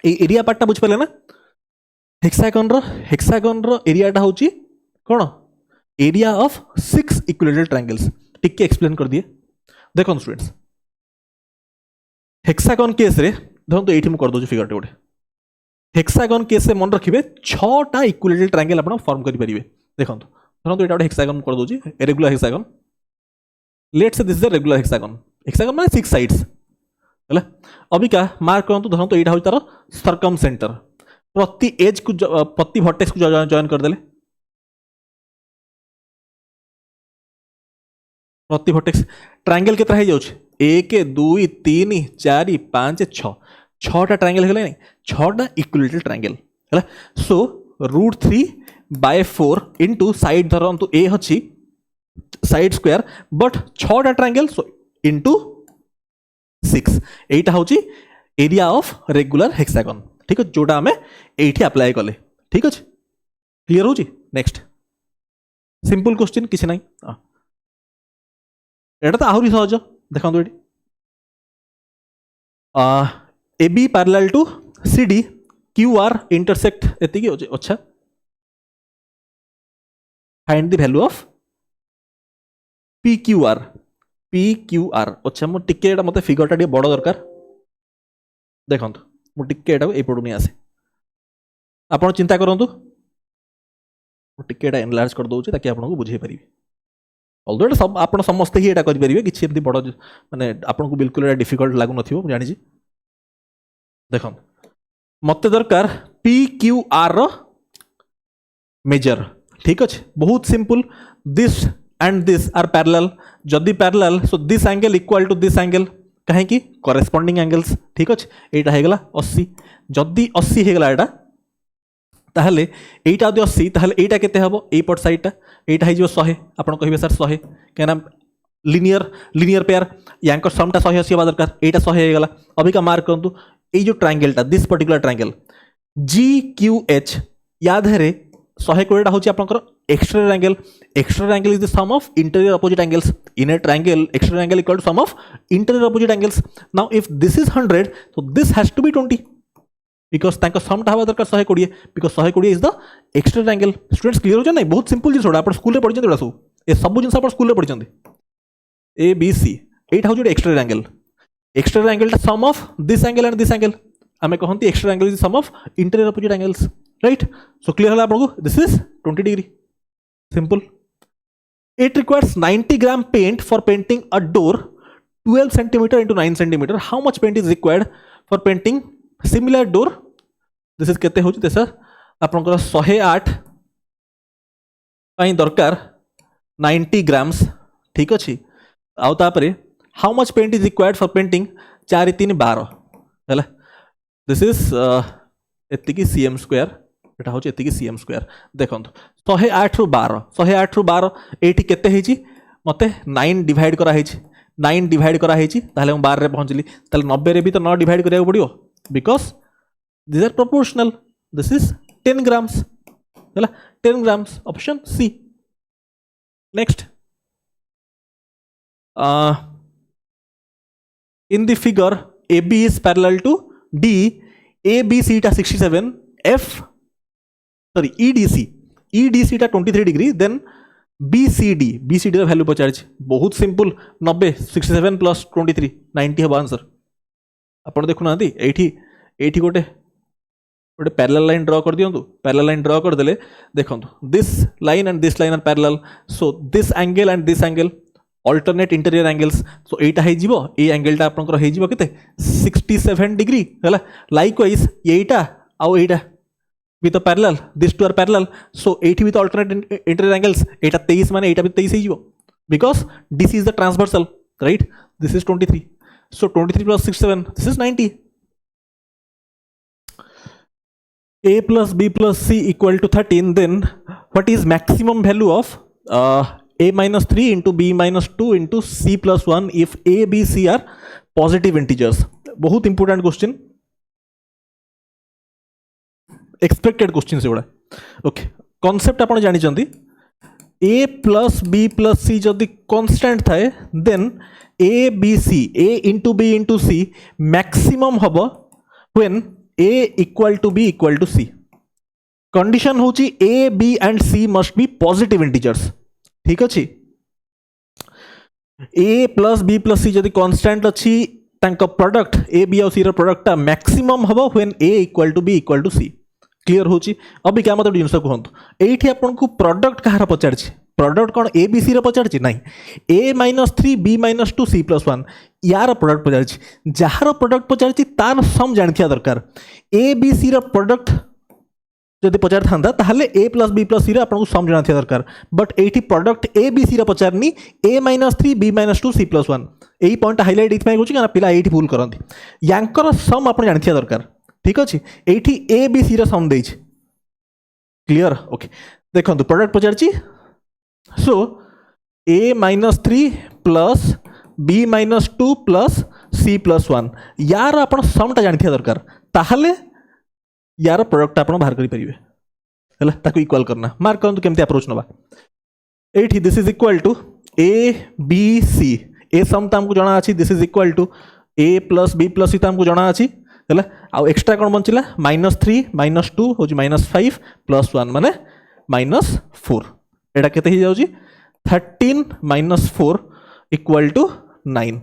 ए एरिया पार्ट बुझ पले ना हेक्सागन रो एरिया टा होची कोन एरिया ऑफ 6 इक्विलेटरल ट्रायंगल्स टिके एक्सप्लेन कर दिए देखो स्टूडेंट्स हेक्सागन केस रे देखो तो एठी मु कर दो फिगर टे गोटे हेक्सागन केस से मन रखिबे 6टा इक्विलेटरल ट्रायंगल आपण फॉर्म करि परिबे देखो तो एटा गोटे हेक्सागन कर doji regular hexagon let's say this is a regular hexagon माने 6 साइड्स हला अबिका मार्क करंतु देखो तो एटा हो तार सर्कम सेंटर प्रति एज को प्रति वर्टेक्स को जॉइन कर देले प्रति वर्टेक्स ट्रायंगल केतरा हे जाउछ 1 2 3 4 5 6 6टा ट्रायंगल हेले नै 6टा इक्विलेटरल ट्रायंगल हला सो √3/4 इनटू साइड धरंतु ए हछि साइड स्क्वायर बट 6टा ट्रायंगल सो इनटू 6 एटा होछि एरिया ऑफ रेगुलर हेक्सागन ठीक है जोटा हमें एठी अप्लाई कले ठीक अछि क्लियर होछि नेक्स्ट सिंपल क्वेश्चन किछ नै एटा तो आहुरी सहज देखो तो A B parallel to C D Q R intersect एति की अच्छा find the value of P Q R अच्छा मो टिके एटा मते फिगर टा बड़ दरकार देखो मो टिके एटा ए पडुनी आसे आपण चिंता करंतु मो टिके एटा एनलार्ज कर दोछि ताकि आपण को बुझे परिबे ऑल्दो एटा सब आपण समस्त ही एटा करि परिबे किछि एमति बड़ माने आपण को बिल्कुल एटा डिफिकल्ट लागु नथिबो जानि छी देखो मते दरकार पी क्यू आर रो मेजर ठीक अछि बहुत simple this and this are parallel जदि parallel so this angle equal to this angle कहीं की करेस्पोंडिंग एंगल्स ठीक अच्छे एटा हेगला 80 जदि 80 हेगला एटा ताहले एटा जदि 80 ताहले एटा केते हबो ए पट साइडटा एटा हे जो 100 आपण कहिबे सर 100 केना लिनियर पेयर यांकर समटा 180 हबा दरकार एटा 100 हेगला अबिका मार्क करंतु ए जो ट्रायंगलटा this particular triangle G Q H याद है 120 टा होची आपनकर external angle is the sum of interior opposite angles in a triangle external angle equal to sum of interior opposite angles now if this is 100 so this has to be 20 because तांका सम टा हवा दरकार 120 because 120 is the external angle students clear हो जा नहीं बहुत simple जिस छोड़ा आपण स्कूल रे पढि जंती सब ए सब जिंस आपण स्कूल रे पढि जंती ए बी सी एटा हो जो external angle टा sum of this angle and this angle हमें कहंती external angle is the sum of interior opposite angles right so clear होला आपण को this is 20 degree simple it requires 90 gram paint for painting a door 12 centimeter into 9 centimeter how much paint is required for painting similar door this is केते होची तेसा आपनकर 108 पई दरकार 90 grams ठीक अछि आउ तापरे how much paint is required for painting 4 3 12 हैला this is एतिकी cm square एटा होची एतिकी cm square देखंतु 108 रु 12 एठी केते हेची मते 9 डिवाइड करा हेची 9 डिवाइड करा हेची ताले हम 12 रे पहुंचली ताले 90 रे भी तो 9 डिवाइड करिया पड़ियो because this are proportional this is 10 grams हैला 10 grams option C next in the figure AB is parallel to D ABC टा 67 F sorry EDC टा 23 डिग्री देन BCD रा वैल्यू पचार बहुत सिंपल 90 67 प्लस 23 90 है आंसर आपण देखु ना एठी गोटे पैरेलल लाइन ड्रॉ कर दियंतु पैरेलल लाइन ड्रॉ कर देले देखंतु this line and this line are parallel so this angle and this angle alternate interior angles so एटा हे जीवो ए एंगलटा आपनकर हे जीवो केते 67 डिग्री हला लाइकवाइज एटा आउ एटा with a parallel, these two are parallel, so 80 with alternate interior angles, eta 23 माने एटा भी 23 ही जीवो because this is the transversal, right? This is 23, so 23 plus 67, this is 90. A plus B plus C equal to 13, then what is maximum value of A minus 3 into B minus 2 into C plus 1 if A, B, C are positive integers? बहुत important question, expected question से गुड़ा. Okay concept आपण जानी चंदी A plus B plus C जदि constant थाए then A B C A into B into C maximum हबो when A equal to B equal to C. Condition होची A B and C must be positive integers. ठीक अछि A plus B plus C जदि constant अछि तांका product A B और C रो product maximum हबो when A equal to B equal to C. Clear होची. अभी क्या मतलब जिनस कहतु एठी आपन को प्रोडक्ट कहार पचारछि प्रोडक्ट कौन ए बी सी रे पचारछि नहीं A minus 3 B minus 2 C plus 1 यार प्रोडक्ट पचारछि जार प्रोडक्ट पचारछि तार सम जानथिया दरकार. ए बी सी रे प्रोडक्ट जदि पचार थांदा ताहले ए प्लस बी प्लस सी रे आपन को सम जानथिया दरकार बट एठी प्रोडक्ट ए बी सी रे पचारनी A minus 3 B minus 2 C plus 1 एही पॉइंट हाइलाइट इथमै होची काना पिला एठी भूल करंती यांकर सम आपन जानथिया दरकार. ठीक अच्छे एठी ए बी सी सम देछि. क्लियर. ओके देखो प्रोडक्ट पचारछि so A minus 3 plus B minus 2 plus C plus 1 यार आपण समटा जानथिया दरकार ताहले यार प्रोडक्ट आपण बाहर करि परिबे हला ताको इक्वल करना. मार्क करंतु केमते अप्रोच नबा एठी this is equal to A B C A sum त हमको जणा अछि this is equal to A plus B plus C त हमको जणा अछि है आउ एक्सट्रा कौन बचिला -3 -2 हूँ -5 प्लस 1 माने -4 एटा केते ही जाउची 13 -4 इक्वल टू 9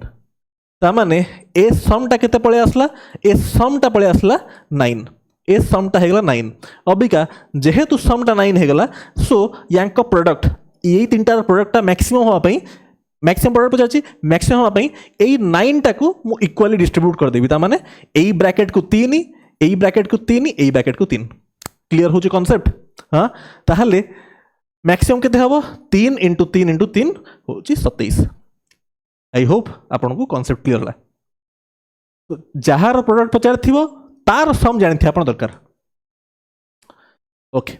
ता माने ए समटा केते पळे आसला ए समटा पळे आसला 9 ए समटा हेगला 9. अबिका जेहेतु समटा 9 हेगला सो यांक प्रोडक्ट ये तीनटा प्रोडक्ट मैक्सिमम होवा पई मैक्सिमम प्रोडक्ट पचारछि मैक्सिमम होवा पई एई 9 टाकू मु इक्वली डिस्ट्रीब्यूट कर देबी ता माने एई ब्रैकेट को 3 एई ब्रैकेट को 3 एई ब्रैकेट को 3. क्लियर होची कांसेप्ट. हां ताहले मैक्सिमम केते हबो 3 * 3 * 3 होची 27. आई होप आपन को कांसेप्ट क्लियर ला. जहार प्रोडक्ट पचार थिबो तार सम जानि थे आपन दरकार. Okay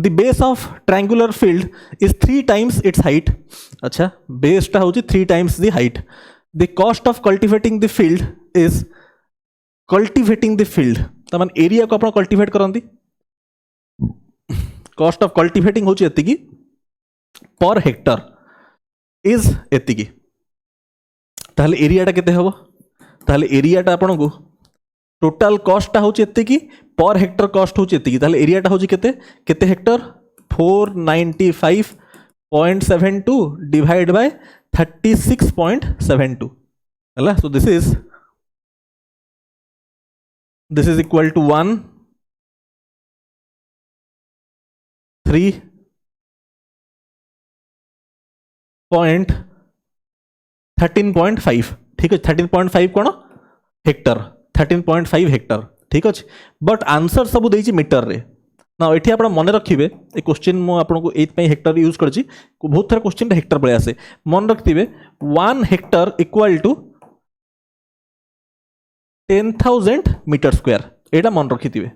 the base of triangular field is 3 times its height. अच्छा base टा होची 3 times the height. The cost of cultivating the field is cultivating the field तमान एरिया को आपण कल्टीवेट करंती cost of cultivating होची एतिकी per hectare is एतिकी ताहले area टा केते हबो ताहले एरिया टा आपण को टोटल कॉस्ट टा होची एतिकी पर हेक्टर कॉस्ट होची एतिकी ताहले एरिया टा होची केते केते हेक्टर 495.72 डिवाइड बाय 36.72 हला. So this is equal to 1 3.13.5. ठीक है 13.5 कोन हेक्टर 13.5 हेक्टर. ठीक अच्छे बट आंसर सब देछि मीटर रे ना एठी आपण मन रखिबे ए क्वेश्चन मो आपण को 8 हेक्टर यूज करछि बहुत सारा क्वेश्चन हेक्टर पळे आसे मन रखिबे 1 hectare equal to 10,000 metre square एटा मन रखिथिबे.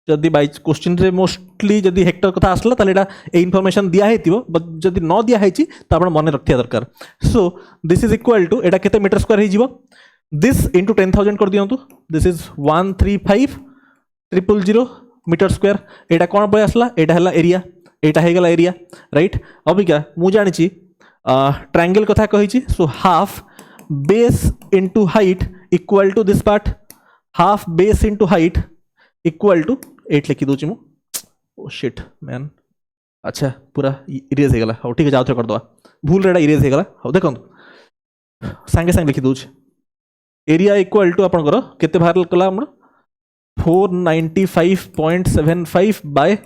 जदि बाय क्वेश्चन रे मोस्टली जदि हेक्टर कथा आसला ताले एटा ए इन्फॉर्मेशन दिया हेतिबो बट जदि न दिया हेछि त आपण मन रखिया दरकार. So this is equal to एटा केते मीटर स्क्वायर हे जीवो दिस इंटू 10,000 कर दियंतु दिस इज 135,000 मीटर स्क्वायर एटा कौन पळे आसला एटा हला एरिया एटा हे गला एरिया राइट. अबिका मु जानिछि ट्रायंगल कथा कहिछि so half base into height equal to this part half base into height equal to 8 लिखि दोछि मु ओ शिट मैन. अच्छा पूरा इरेज हे गला हो ठीक है जाउ कर दवा भूल रेडा इरेज हे गला हो देखंतु संगे संगे लिखि दोछि एरिया इक्वल टू आपनकर केते बाहर कला हम 495.75 बाय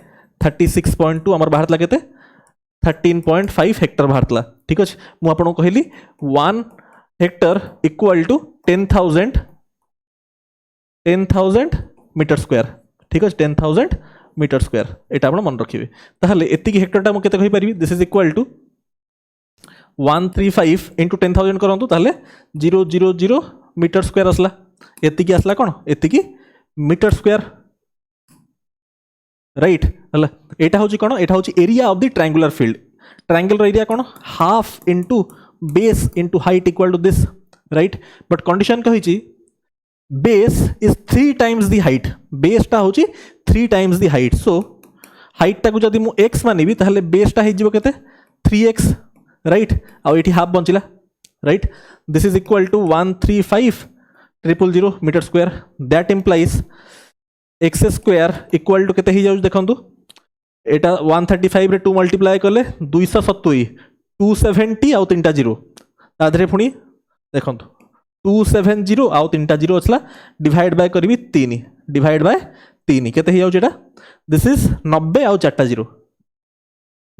36.2 हमर बाहर केते 13.5 हेक्टर बाहर। ठीक अच्छे मुझे कहली 1 hectare equal to 10,000 metre square. ठीक अच्छे 10,000 मीटर स्क्वायर यहाँ आप मन रखिए। ताहले एतिकी हेक्टरटा मुझे कही पारि this is equal to 135 into 10,000 करूँ ताहले 000 मीटर स्क्वायर आसला। एतिकी आसला कौन एतिकी मीटर स्क्वायर राइट है। यहाँ हूँ कौन यहाँ हूँ area of the triangular field. Triangular area कौन half into base into height equal to this right. But condition कही base is 3 times the height. बेसटा हूँ 3 टाइम्स दी हाइट। सो हाइटा को जब मुझे एक्स मानिबी ताहले बेसटा हो केते 3x राइट। आउ ये हाफ बंचला right. This is equal to 135,000 metre square. That implies X square equal to केते हो देखो यहाँ 135 रे 2 मल्टीप्लाई कले 270 270 आउ 3टा 0 ताधरे पुणी देखो 270 आउ 3टा 0 अच्छला डिवाइड बाय करी 3 डिवाइड बाय 3 केते हो जाए दिस इज 90 आउ 4टा 0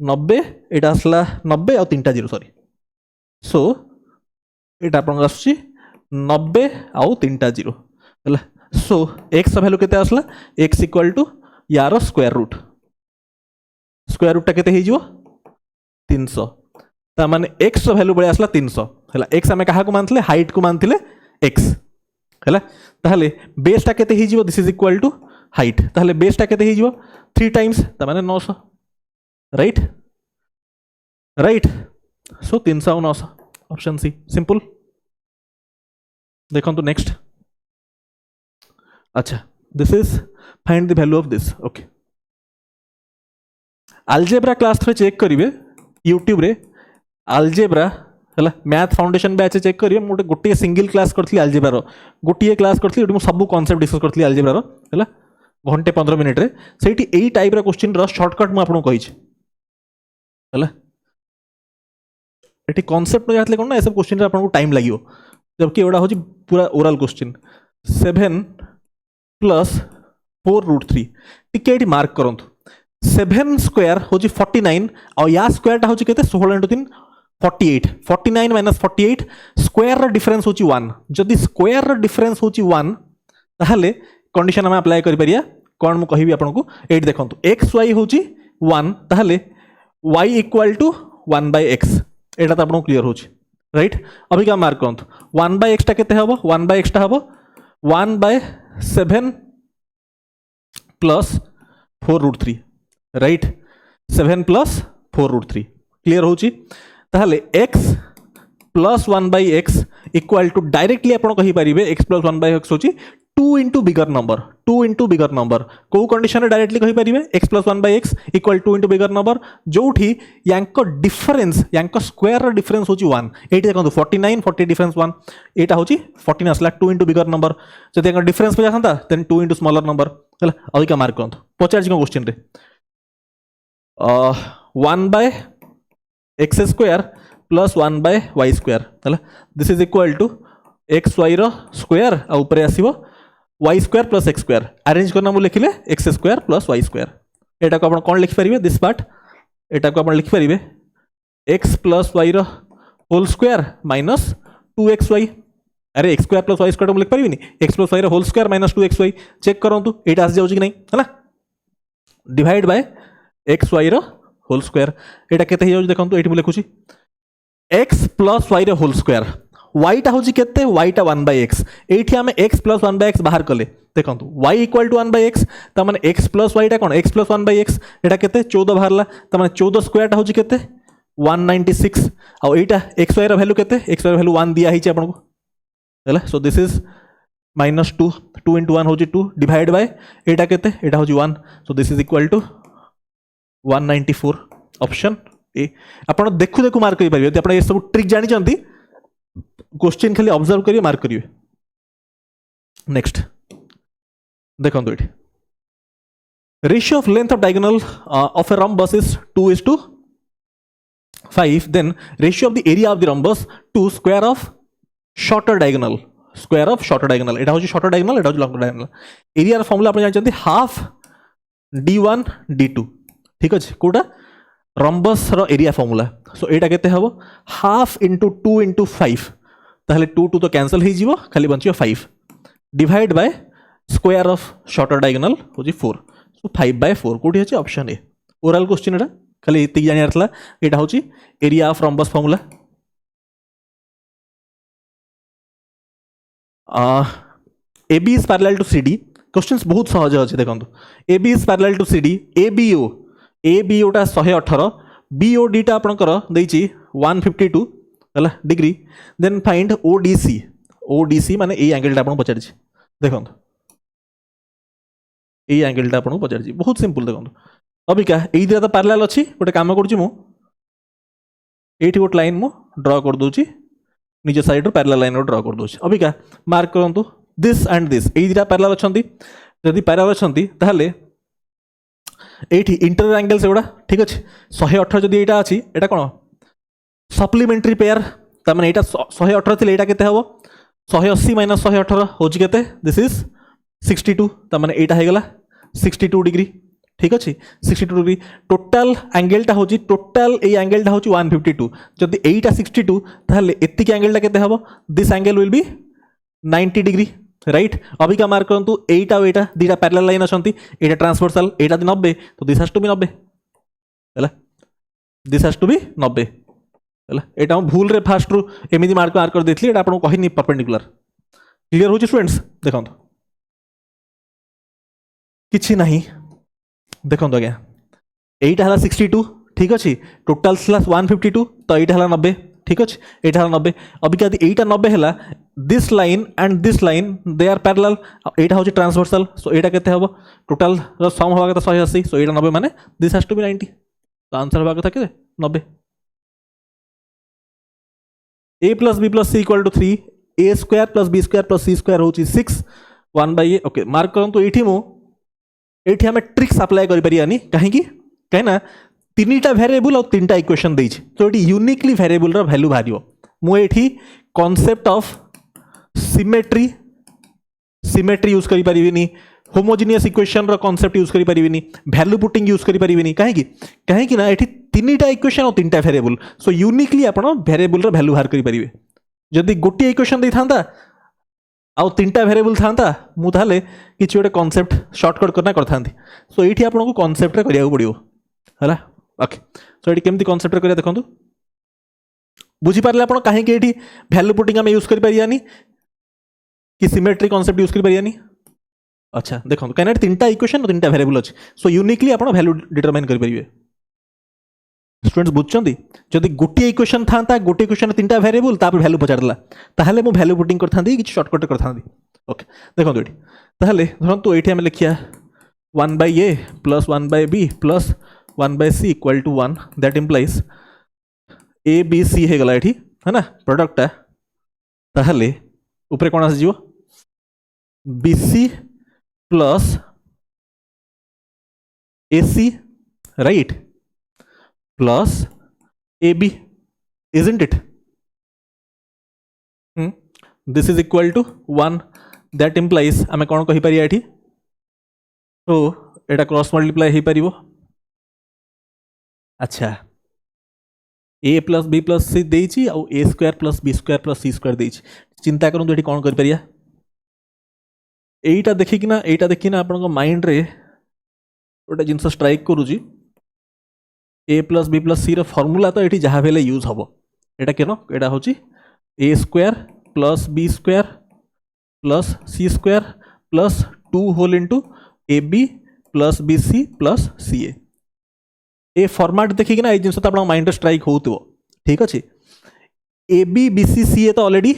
90 यहाँ आसला 90 आउ 3टा 0 सॉरी। सो यहाँ आप 90 आउ 3टा 0 है। सो एक्स वैल्यू केते आसला एक्स इक्वल टू यार स्क्वायर रूट केते हो 300 ता माने एक्स वैल्यू बड़े आसला 300 है। एक्स आम क्या मानते हाइट को मानते एक्स है। ताहले बेसटा केते हो this is equal to height ताहले बेसटा केते हो 3 टाइम्स ता माने 900 राइट राइट। सो 300 और 900 ऑप्शन सी सिंपल। देखो तो नेक्स्ट अच्छा this is find the value of this okay. Algebra class थोड़े चेक करेंगे यूट्यूब रे अलजेब्रा है मैथ फाउंडेशन बैच चेक करेंगे। मुझे गोटे सिंगल क्लास करी अलजेब्रार गोटे क्लास करी सब कॉन्सेप्ट डिस्कस करी अलजेब्रार है घंटे 15 मिनट रे सेठी एई टाइप रा क्वेश्चन रा शॉर्टकट मु आपको कही है। ये कॉन्सेप्ट में जाते कौन ना सब क्वेश्चन आपको टाइम लगे जबकि एटा हूँ पूरा ओरल क्वेश्चन 7 प्लस 4√3 टिके मार्क करूँ 7 स्क्वायर हूँ 49 और या स्क्वायरटा हूँ के 16 इंटू 3 48 49 माइनस 48 स्क्वायर डिफरेंस हूँ 1 जदि स्क्वायर डिफरेंस हूँ 1 ताहले कंडीशन आम अप्लाई कर पारिया कौन मुझे कहि आपको ये देखो एक्स वाई हूँ 1 ताहले y इक्वल टू 1/x यहाँ तो आपको क्लीयर हो राइट। अभी क्या मार्क करूँ 1/x टा केते हबो 1/x टा हबो 1/7 प्लस 4√3 राइट 7 प्लस 4√3 क्लीयर हो ताहले x plus 1/x equal to directly आप कही पारिबे x प्लस 1/x होची 2 इंटू बिगर नंबर को कंडीशन डायरेक्टली कही पारिबे x plus 1/x equal 2 into bigger number जोठी यांको डिफरेंस यांको स्क्वायर डिफरेंस होची 1 एटी देखो 49 40 डिफरेंस 1 एटा होची 14 असला 2 इंटू बिगर नंबर जदि यांको डिफरेंस पे जाता देन 2 इंटू स्मॉलर नंबर हला अधिका मार्क करंत पचार को क्वेश्चन रे 1/x square plus 1/y square है this is equal to X Y square आ ऊपर आसीबो y square plus X square arrange करना मुझे लिखिले X square plus Y square यहाँ को आप लिख पारे दिस पार्ट यहाँ को आप लिख पारे X plus Y whole square minus 2xy अरे X square plus Y square लिख पारि X plus Y whole square minus 2xy check करूँ यहाँ आस जाऊँगी कि नहीं है ना divide by X Y whole square यहाँ के देखो ये लिखुची X plus Y whole square वाईटा हूँ के वाईटा 1/x ये आम एक्स प्लस 1/x बाहर कले देखो y इक्वल टू 1/x तार एक्स प्लस वाईटा कौन एक्स प्लस 1/x यहाँ के 14 बाहर तार 14 स्क्वायरटा हूँ के 196 आउ यहाँ एक्स वाई वैल्यू के एक्स वाई वैल्यू 1 दिखाई आपको है सो दिस इज -2 2 इंटू 1 हूँ 2 डिवाइड बाय यहाँ के हूँ 1 so this is equal to 194 option A आप देखु देखु मार्क करेंगे यदि आप सब ट्रिक जानते क्वेश्चन खाली ऑब्जर्व करिए मार्क करिए। नेक्स्ट देखो ये ratio of length of diagonal of a rhombus is 2:5 then ratio of the area of the rhombus to square of shorter diagonal यहाँ हूँ शॉर्टर डायगोनल यहाँ हूँ लॉन्गर डायगोनल एरिया फॉर्मूला आप जानते हाफ d1 d2 ठीक अच्छे कौटा rhombus रो area formula so एटा केते हबो हाफ इंटू 2 इंटू 5 ताहले 2 2 तो कैंसिल हो जीवो खाली बंचियो 5 divide by square of shorter diagonal होजी 4 सो 5 बाय 4 कोठी अछि ऑप्शन ए ओरल क्वेश्चन एटा खाली इति जानि आरतला एटा होची area of rhombus formula AB is parallel to CD questions बहुत सहज अछि देखंतु AB is parallel to CD ABO टा 118 BOD टा आपनकर दैछि 152 हला डिग्री देन फाइंड ODC माने ए एंगल टा आपन पचारि छि देखंतु ए एंगल टा आपन पचारि छि बहुत सिंपल देखंतु अबिका एई दिरा त पैरेलल अछि गोटे काम करूछि मु एठी गोटे लाइन मु ड्रा कर दोछि निज साइड रो पैरेलल लाइन रो ड्रा कर दोछि अबिका मार्क करंतु दिस एंड दिस एई दिरा पैरेलल अछंती जदि पैरेलल अछंती ताहले एठी इंटर एंगल से गुडा ठीक अछि 118 जदि एटा अछि एटा कोन सप्लीमेंटरी पेयर त माने एटा 118 थिले एटा केते हबो 180 माइनस 118 होछि केते दिस इज 62 त माने एटा हे गेला 62 डिग्री ठीक अछि 62 डिग्री टोटल एंगल टा होछि टोटल ए एंगल टा होछि 152 जदि एटा 62 ताहले एति के एंगल टा केते हबो this angle will be 90 degree right अभी का मार्क करंतु एटा और एटा दीटा पैरेलल लाइन अछंती एटा ट्रांसवर्सल एटा 90 तो दिस हैज टू बी 90 हैला दिस हैज टू बी 90 हैला एटा हम भूल रे फास्ट रु एमिति मार्क कर देथली एटा आपन कहिनी परपेंडिकुलर क्लियर होची स्टूडेंट्स देखंतु किछि नाही देखंतु आज्ञा एटा हला 62 ठीक अछि टोटल स्लैश 152 तो एटा हला 90 ठीक अछि एटा हला 90 अभी का एटा 90 हला this line and this line they are parallel एटा होची ट्रांसवर्सल सो एटा केते हबो टोटल रो सम होबा के 180 सो एटा 90 माने दिस हैज टू बी 90 तो आंसर होबा के केते 90 a plus b plus c equal to 3 a square plus b square plus c square होची 6 1 by a ओके मार्क करंतु एठी मु एठी हमें ट्रिक्स अप्लाई करि परियानी काहे की कहना तीनटा वेरिएबल और तीनटा इक्वेशन देछि तो एठी यूनिकली वेरिएबल रो वैल्यू भारियो मु एठी कांसेप्ट ऑफ सिमेट्री यूज करि परिबिनी होमोजेनियस इक्वेशन रो कांसेप्ट यूज करि परिबिनी वैल्यू पुटिंग यूज करि परिबिनी काहे की ना एठी तीनटा इक्वेशन और तीनटा वेरिएबल सो यूनिकली आपण वेरिएबल रो वैल्यू बाहर करि परिबे जदि गोटी इक्वेशन दै थांता आउ तीनटा वेरिएबल थांता मु ताले किछि गोटे कांसेप्ट शॉर्टकट करना करथांती सो एठी आपण को कांसेप्ट रे करिया पड़ियो हला ओके सो एठी केमती कांसेप्ट रे करिया देखंतु बुझी पारले आपण काहे के एठी वैल्यू पुटिंग हम यूज करि परियानी कि सिमेट्री कांसेप्ट यूज करि परियानी अच्छा देखंतु काहे तीनटा इक्वेशन और तीनटा वेरिएबल अछि सो यूनिकली आपण वैल्यू डिटरमाइन करि परिबे स्टूडेंट्स बुझछंती जदि गोटी इक्वेशन थांता गोटी इक्वेशन तीनटा वेरिएबल तापर वैल्यू पचारला ताहले मु वैल्यू पुटिंग करथांती कि शॉर्टकट करथांती ओके देखंतु एठी ताहले धरंतु एठी हम लिखिया 1 by a plus 1 by b plus 1 by c equal to 1 that implies a b c हे गला एठी है ना प्रोडक्ट है ताहले ऊपर कोन आसी जीवो bc plus ac right plus ab isn't it this is equal to 1 that implies हमें कौन कहि परिया एठी तो एटा क्रॉस मल्टीप्लाई हे परिबो अच्छा a plus b plus c देछि आ a square plus b square plus c square देछि चिंता करन एठी कौन कर परिया एटा देखि ना आपन माइंड रे ओटा जिंस स्ट्राइक करूजी a plus b plus c रो फार्मूला तो एठी जहा भेले यूज हबो एटा केनो एटा होची a square plus b square plus c square plus 2 whole into ab plus bc plus ca A format देखि कि ना ए जिंस त आपन माइंड स्ट्राइक होतबो ठीक अछि ab bc ca तो ऑलरेडी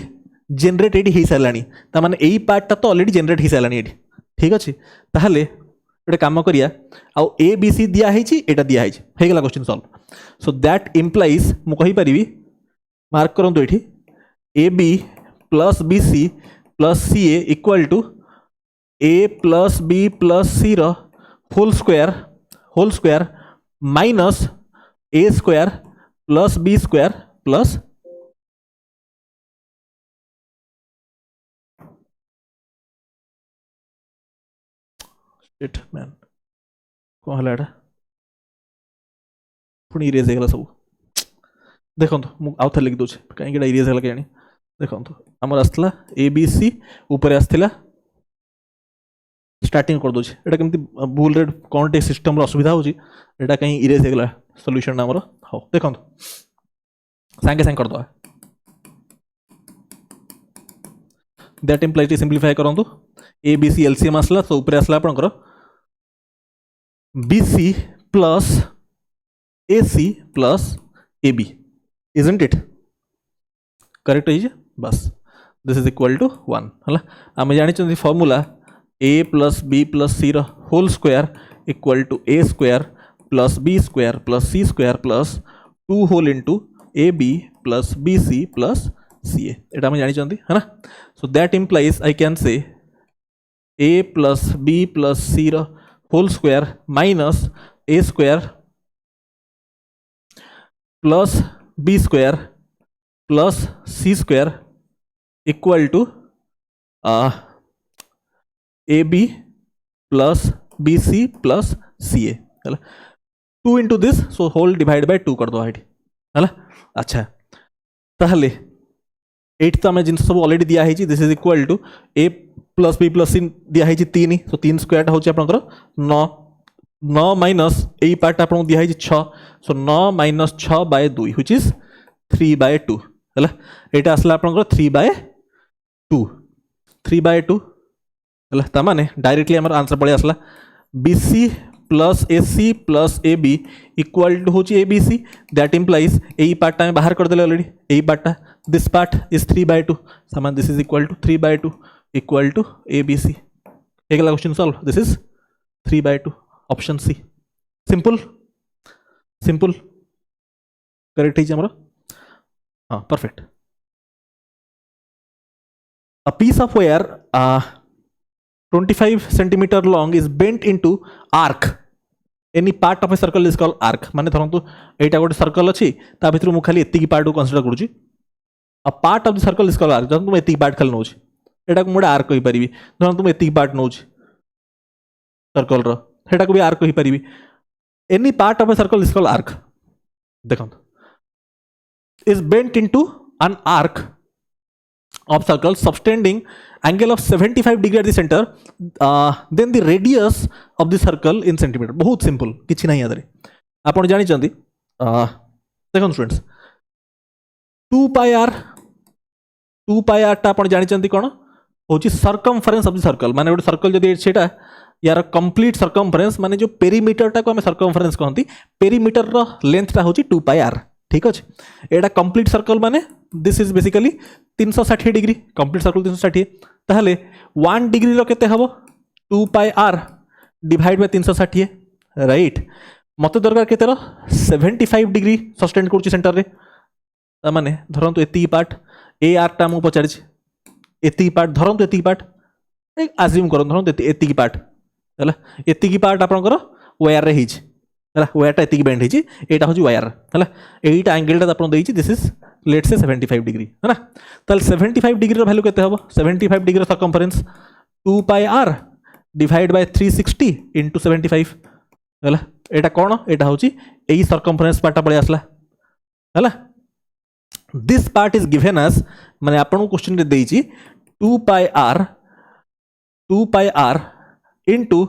जनरेट एडी हे सालानी त माने एई पार्ट ता तो ऑलरेडी जनरेट हे सालानी एडी ठीक अछि ताहले एटा काम करिया आ a b c दिया हेछि एटा दिया हेछि हे गेला question solve so that implies मु कहि परिबी मार्क करंतु एठी ab plus bc plus ca equal to a plus b plus c रो whole square minus a square plus b square plus shit man कौन हला एटा पुणी इरेज हो सब देखो आउ थे लिखि दूसरे कहीं इरेज है क्या देखो आमर आसला ए बी सी ऊपर आसला स्टार्टिंग कर दूसरे यहाँ केमती भूल रे कौन टे सिस्टम असुविधा होटा कहीं इरेज होगा सॉल्यूशन आमर हाँ देखो सांगे सांगे करदे दैट इम्प्लाइज टी सिंप्लीफाई करूँ ए बी सी एलसीएम आसला तो ऊपर आसला आपंकर B C plus A C plus A B isn't it correct है बस दिस इज इक्वल टू 1 है आम जानी formula A plus B plus C whole square equal to A square plus B square plus C square plus 2 whole into A B plus B C plus C एटा आम जानी है ना so that implies I can say A plus B plus C whole square minus A square plus B square plus C square equal to A B plus B C plus C A 2 into this so whole divide by 2 कर दो है अच्छा ताहले 8 तो आम जिन सब already दिखाई this is equal to A plus B plus C दिखाई 3 सो 3 स्क्वायर हूँ आपंकर 9 9 माइनस यही पार्ट आपको दिखाई 6 so 9 minus 6 by 2 which is 3 by 2 है यहाँ आसला आपंकर 3 बाय 2 3 बाय 2 है ताने डायरेक्टली आम आंसर पड़े आसला B C plus A C plus A B equal to हूँ A B C that implies यही पार्ट आम बाहर करदे अलरेडी यही पार्टा दिस पार्ट इज 3 बाय 2 सामान this is equal to 3 by 2 equal to A B C एक question solve this is 3 by 2 option C simple simple correct है हमारा हाँ perfect a piece of wire 25 centimetre long is bent into arc any part of a circle is called arc माने धरंतु एटा गोटे circle अछि ता भितर मु खाली एतिकी पार्ट को कंसीडर करूची a part of the circle is called arc धरंतु मु एतिकी पार्ट खाली नउची एटा को मोटे आर्क कहि परिबी धरंतु मु एतिकी पार्ट नउची सर्कल रो हेटा को भी आर्क कहि परिबी any part of a circle is called arc देखो is bent into an arc of circle subtending angle of 75 degree at the center then the radius of the circle in centimeter बहुत simple किछि नहीं आदरे आपण जानि चंदी देखो students 2 pi r टा आपण जानि चंदी कोन होची circumference of the circle माने गोटे सर्कल जदि सेटा यार कंप्लीट सर्कमफरेन्स माने जो पेरीमीटर टा को हम सर्कमफरेन्स कहंती पेरीमीटर रो लेंथ टा होची 2 pi r ठीक अच्छे एटा कंप्लीट सर्कल माने this is basically 360 degree complete circle 360 ताहले 1 डिग्री रो केते हबो 2 pi r divide by 360 right मते दरकार केते रो 75 डिग्री सस्टेन करछि सेंटर रे ता माने धरंतु एती पार्ट ए आर टा मु पचारछि एती पार्ट धरंतु एती पार्ट अज्यूम करन धरंतु एती पार्ट हला एती पार्ट आपनकर वायर रे हिज है वायरटा एति बेंड होती यहाँ हूँ वायर है यहीटा एंगलटा आपको देती दिस इज लेट से 75 डिग्री है ना ताल 75 डिग्री वैल्यू केते हम 75 degree circumference 2 pi r divide by 360 into 75 है यहाँ कौन यहाँ हूँ यही सर्कमफरेन्स पार्टा पड़े आसला है this part is given as माने आपन क्वेश्चन रे देइछि 2 pi r into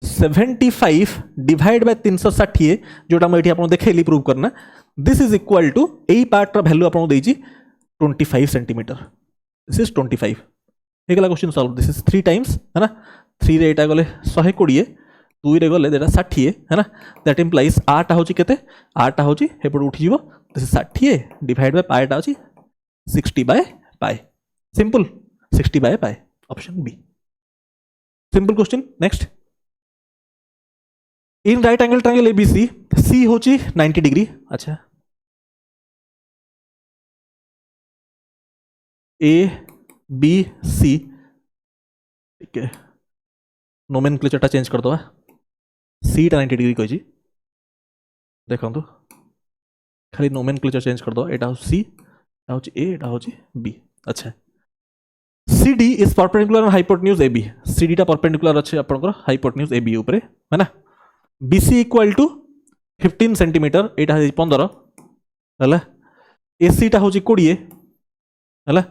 75 divide by 360 जोटा मैं आपको देखली प्रूव करना दिस इज इक्वल टू यही पार्ट वैल्यू आपको देइछि 25 सेंटीमीटर दिस इज 25 हेगला question solve this is 3 times है ना 3 रे एटा गले 120 2 रे गले देटा 60 है ना दैट इंप्लाइज आटा होची केते आटा होची हेपड उठी जीवो this is 60 divide by pi टा होची 60 by pi simple 60 by pi option B simple question next in right angle triangle ABC C होची 90 डिग्री अच्छा ए बी सी ठीक है नोमेनक्लेचरटा चेंज कर दवा सी टा 90 डिग्री कही देखो खाली नोमेनक्लेचर चेंज कर दो एटा सी एटा ए एटा बी अच्छा C D is perpendicular on hypotenuse A B C D टा परपेंडिकुलर अच्छे आपनकर हाइपोटेन्यूज ए बी ऊपर है ना BC इक्वल टू 15 सेंटीमीटर एटा है 15 है एसी टा हूँ 20 है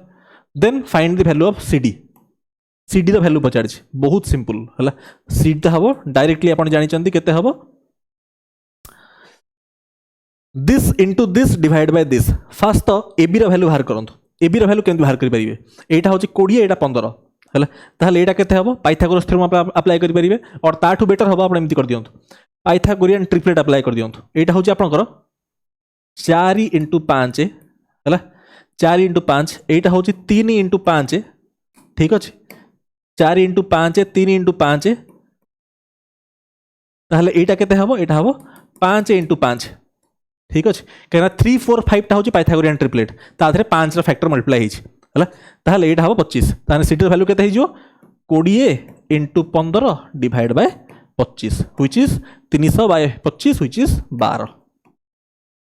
then find the value of CD CD the value पचार बहुत सिंपल है सीडी हम डायरेक्टली आप जानते केते हम this into this divide by this fast तो एबी रो वैल्यू बाहर करंतु एबी रो वैल्यू केमति बाहर करि परिबे एटा होची 20 एटा 15 हैला ताहले एटा केते हबो पाइथागोरस थ्योरम अप्लाई करि परिबे और ताठू बेटर हबो आपण एमति कर दियंतु पाइथागोरियन ट्रिपलेट अप्लाई कर दियंतु एटा होची आपनकर 4 × 5 हैला 4 × 5 एटा होची 3 × 5 ठीक अछि 4 × 5 3 × 5 ताहले एटा केते हबो एटा हबो 5 × 5 ठीक अच्छे कहीं 3 4 5 टा हूँ पाइथागोरियन ट्रिपलेट ताधरे 5 फैक्टर मल्टीप्लाई है ताहले एटा हम 25 ताहले सीटी वैल्यू केते हिजो 20 × 15 divide by 25 which is 300 by 25 which is 12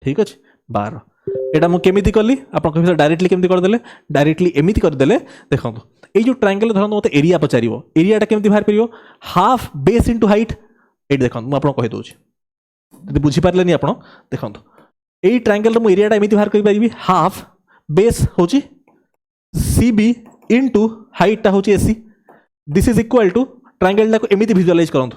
ठीक अच्छे 12 एटा मु केमिति करली आपन कहि डायरेक्टली केमिति कर देले डायरेक्टली एमिति कर देले देखंतु ए जो ट्रायंगल धरन मते एरिया पचारिबो एरियाटा केमिति बाहर परिबो हाफ बेस इनटू हाइट एट देखंतु मु आपन कहि दोछि जदि बुझी पारलेनी आपन देखंतु एई ट्रायंगल मु एरियाटा एमिति बाहर करि परिबी हाफ बेस होची सीबी इनटू हाइट टा होची AC this is equal to triangle टा को एमिति विजुअलाइज करंतु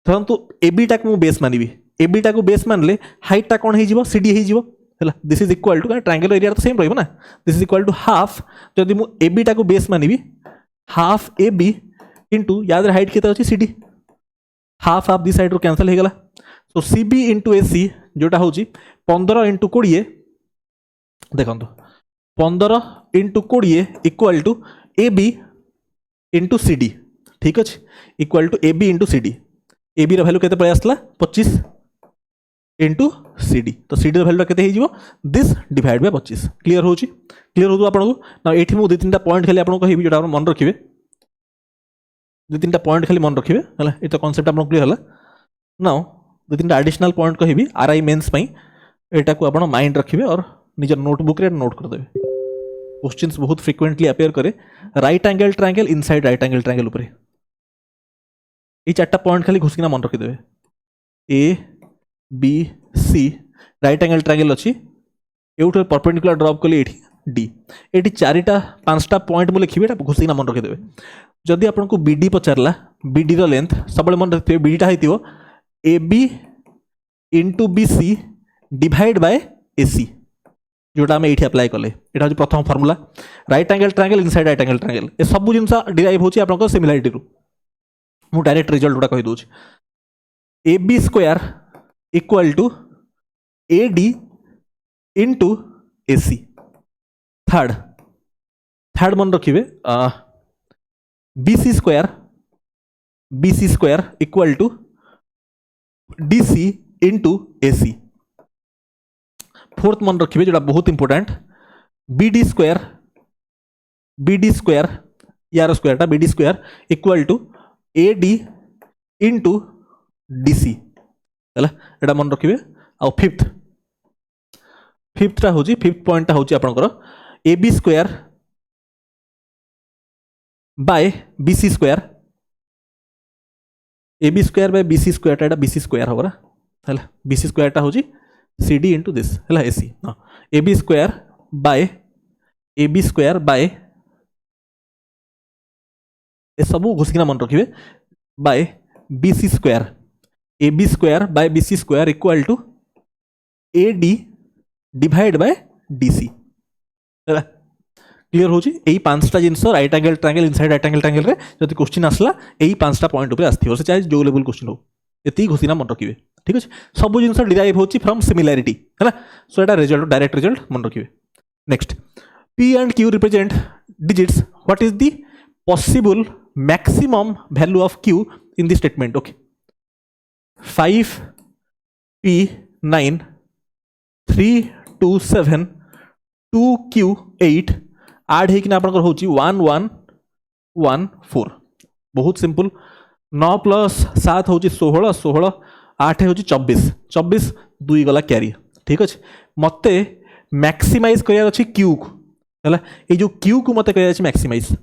धरंतु एबी टा को बेस मानिबी एबी टा को बेस मानले हाइट टा कोन हे जिवो सीडी हे जिवो हैला this is equal to triangle area तो सेम रहइबो ना this is equal to half जदि मु एबी टा को बेस मानिबी हाफ एबी इनटू याद हाइट केते होची CD half half this side रो कैंसिल हे गला सो सीबी इनटू एसी जोटा होची 15 × 20 देखो 15 × 20 equal to AB into CD ठीक अच्छे equal to AB into CD AB रो वैल्यू केते पळे आसला 25 इंटू सीडी तो सीडी रो वैल्यू केते हे जिवो दिस डिवाइड बाय 25 क्लियर हो आपन को ना एठी मु दु तीनटा पॉइंट खाली आपन कहिबी जोटा मन रखिबे दु तीनटा पॉइंट खाली मन रखिबे हला एतो कांसेप्ट आपन क्लियर हला नाउ दु तीनटा एडिशनल पॉइंट कहिबी आरआई मेंस पई एटा को आपण माइंड रखिबे और निजर नोटबुक रे नोट कर देबे क्वेश्चंस बहुत फ्रीक्वेंटली अपेयर करे right angle triangle inside right angle triangle ऊपर ए चारटा पॉइंट खाली घुसकिना मन रखि देबे A B C right angle triangle अछि एउठ परपेंडिकुलर ड्रॉप कली एठी डी एठी चारिटा पांचटा पॉइंट मु लिखिबे एटा घुसकिना मन रखि देबे जदि आपण को बीडी पचारला बीडी रो लेंथ सबले मन रखिबे बीडी टा हेतिबो AB into BC divide by AC जोटा आम ये अप्लाई कले यहाँ हूँ प्रथम formula right angle triangle inside right angle triangle A सब जिन डिराइव होची आपन सिमिलारिटी रु मु डायरेक्ट रिजल्ट गुडा कहि दोछ AB square equal to AD into AC third मन रखिबे BC square equal to DC into AC fourth मन रखिए जोटा बहुत इंपोर्टेंट BD स्क्वायर यार square BD square equal to AD into DC है एटा मन रखिए आ फिफ्थ टा होची फिफ्थ पॉइंट टा होची आपनकर AB square by BC square AB square by BC square टा BC स्क्वायर होबरा हैला BC स्क्वायर टा होची CD इंटू दिस हैला AC AB स्क्वायर बाय ए सब घुसकिना मन रखिबे by BC square AB square by BC square equal to AD divide by DC हैला क्लियर होची एई पांचटा जिंस right angle triangle inside right angle triangle रे जदि क्वेश्चन आसला एई पांचटा पॉइंट ऊपर आस्थियो से चाहे जो लेवल क्वेश्चन हो एती घुसिना मन रखिबे ठीक अछि सब जिंस डिराइव होची फ्रॉम सिमिलैरिटी हैला सो एटा रिजल्ट डायरेक्ट रिजल्ट मन रखिबे next P and Q represent digits what is the possible maximum value of Q in the statement okay 5 P 9 3 2 7 2 Q 8 आड है कि ना आपनकर होची 1 1 1 4 बहुत सिंपल 9 प्लस 7 होची 16 16 8 होची 24 24 2 गला कैरी ठीक अछि मते मैक्सिमाइज करिया अछि Q को हैला ए जो Q को मते करिया अछि मैक्सिमाइज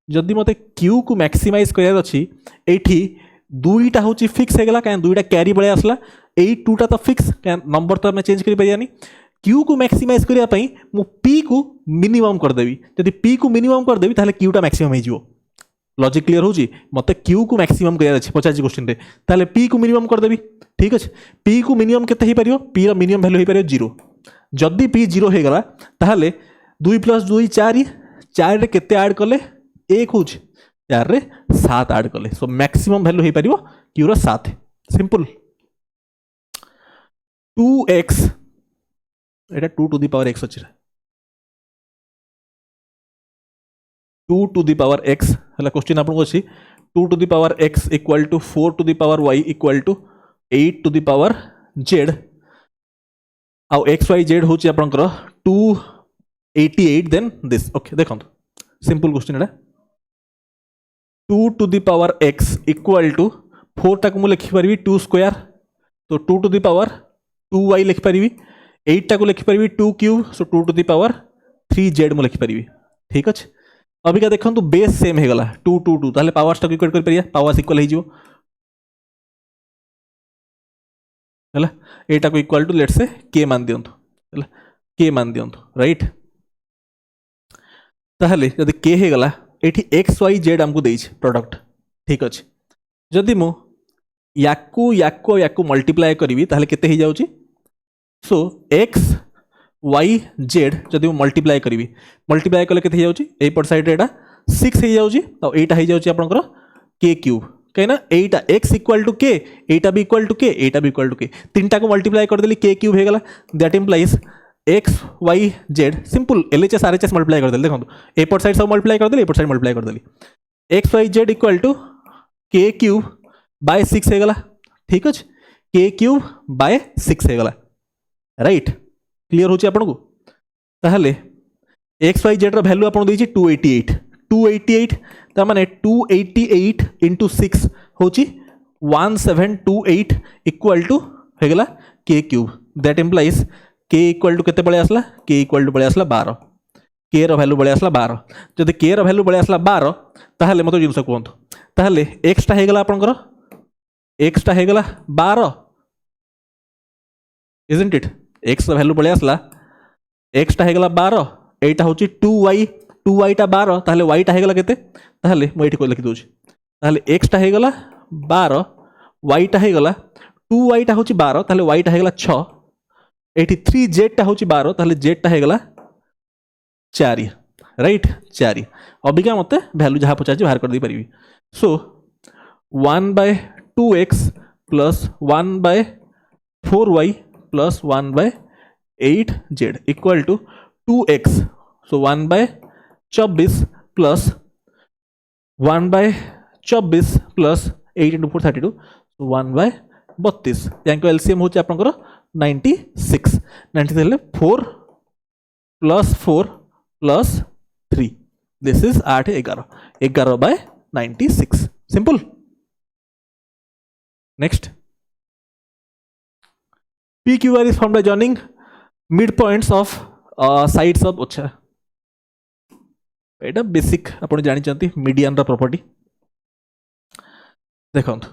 जदि मते Q को मैक्सिमाइज करिया अछि एठी दुईटा होची फिक्स हे गला काहे दुईटा कैरी बळे आसला यही टूटा तो फिक्स नंबर तो आम चेंज करें क्यू को मैक्सिमाइज करने मु पी को मिनिमम करदेवी जब पी को मिनिमम करदेवी ताहले क्यूटा मैक्सिमम हो लॉजिक क्लियर होची मते क्यू को मैक्सिमम करार अच्छे 50 क्वेश्चन रे ताहले पी को मिनिमम करदेवी ठीक अच्छे पी को मिनिमम केते ही परियो पी रो मिनिमम वैल्यू हो पारियो 0 जदि पी 0 हो गला ताहले 2 + 2 4 4 रे केते ऐड कले 1 होची 4 रे 7 ऐड कले सो मैक्सिमम वैल्यू हो पारियो Q rho 7 simple 2x Etah 2 to the power x अछि 2 टू द पावर x हला क्वेश्चन आपन को अछि 2 to the power x equal to 4 to the power y equal to 8 to the power z आउ x y z होछि आपनकर 288 then this okay देखो simple question एटा 2 to the power x equal to 4 टाक मु लिखि परबी 2 स्क्वायर तो 2 टू द पावर 2y लिखि परबी 8 टाक लिखि परबी 2 cube so 2 to the power 3z मु लिखि परबी ठीक अछि अभी क्या देखो बेस सेम हो गला 2 2 2 ताले पावर स्टॉक इक्वेट कर परिया पावर इक्वल हो जिवो हला एटा को equal to let's say k मान दियंतु हला k मान दियंतु राइट ताहले जदि k हे गला एठी x y z हमको देइछ प्रोडक्ट ठीक अछि जदि मु याकू मल्टीप्लाई करिवि ताहले केते हे जाउची सो x y z जदि मु मल्टीप्लाई करिवि मल्टीप्लाई कले केते हे जाउची ए पर साइड रे एटा 6 हे जाउची तो एटा हे जाउची आपनकर k क्यूब कहना एटा x इक्वल टू k एटा भी इक्वल टू k एटा भी इक्वल टू k तीनटा को मल्टीप्लाई कर देली k क्यूब हे गला that implies x y z simple LHS RHS multiply कर देली देखो ए पर साइड सब मल्टीप्लाई कर देली ए पर साइड मल्टीप्लाई कर देली x y z equal to k cube by 6 हे गला ठीक अछि k क्यूब बाय 6 हे गला राइट क्लियर होची आपन को ताहले x y z रो वैल्यू आपन देछि 288 ता माने 288 into 6 होची 1728 इक्वल टू हे गला k cube that implies k equal to केते बळे आसला k इक्वल टू बळे आसला 12 k रो वैल्यू बळे आसला 12 जदि k रो वैल्यू बळे आसला 12 ताहले मतो जिंस कोंत ताहले x टा हे गला आपन करो x टा हे गला 12 इजंट इट x रो वैल्यू बळे आसला x टा हे गला 12 एटा होची 2y टा 12 ताहले y टा हे गला केते ताहले मु एठी को लिखि दोछि ताहले x टा हे गला 12 y टा हे गला 2y टा होची 12 ताहले y टा हे गला 6 एठी 3z टा होची 12 ताहले z टा हे गला 4 राइट 4 अभी क्या मते वैल्यू जहा पचाची बाहर कर दी परिबी so 1/2x plus 1/4y plus 1/8z equal to 2x so 1/24 plus 1/24 plus 8 into 4 32 so 1/32 यांको एलसीएम होची आपनकर 96 93 4 plus 4 plus 3 this is 8 11 11/96 simple next PQR is formed by joining midpoints of sides of अच्छा एटा बेसिक आपण जानि चंती median रा property देखंत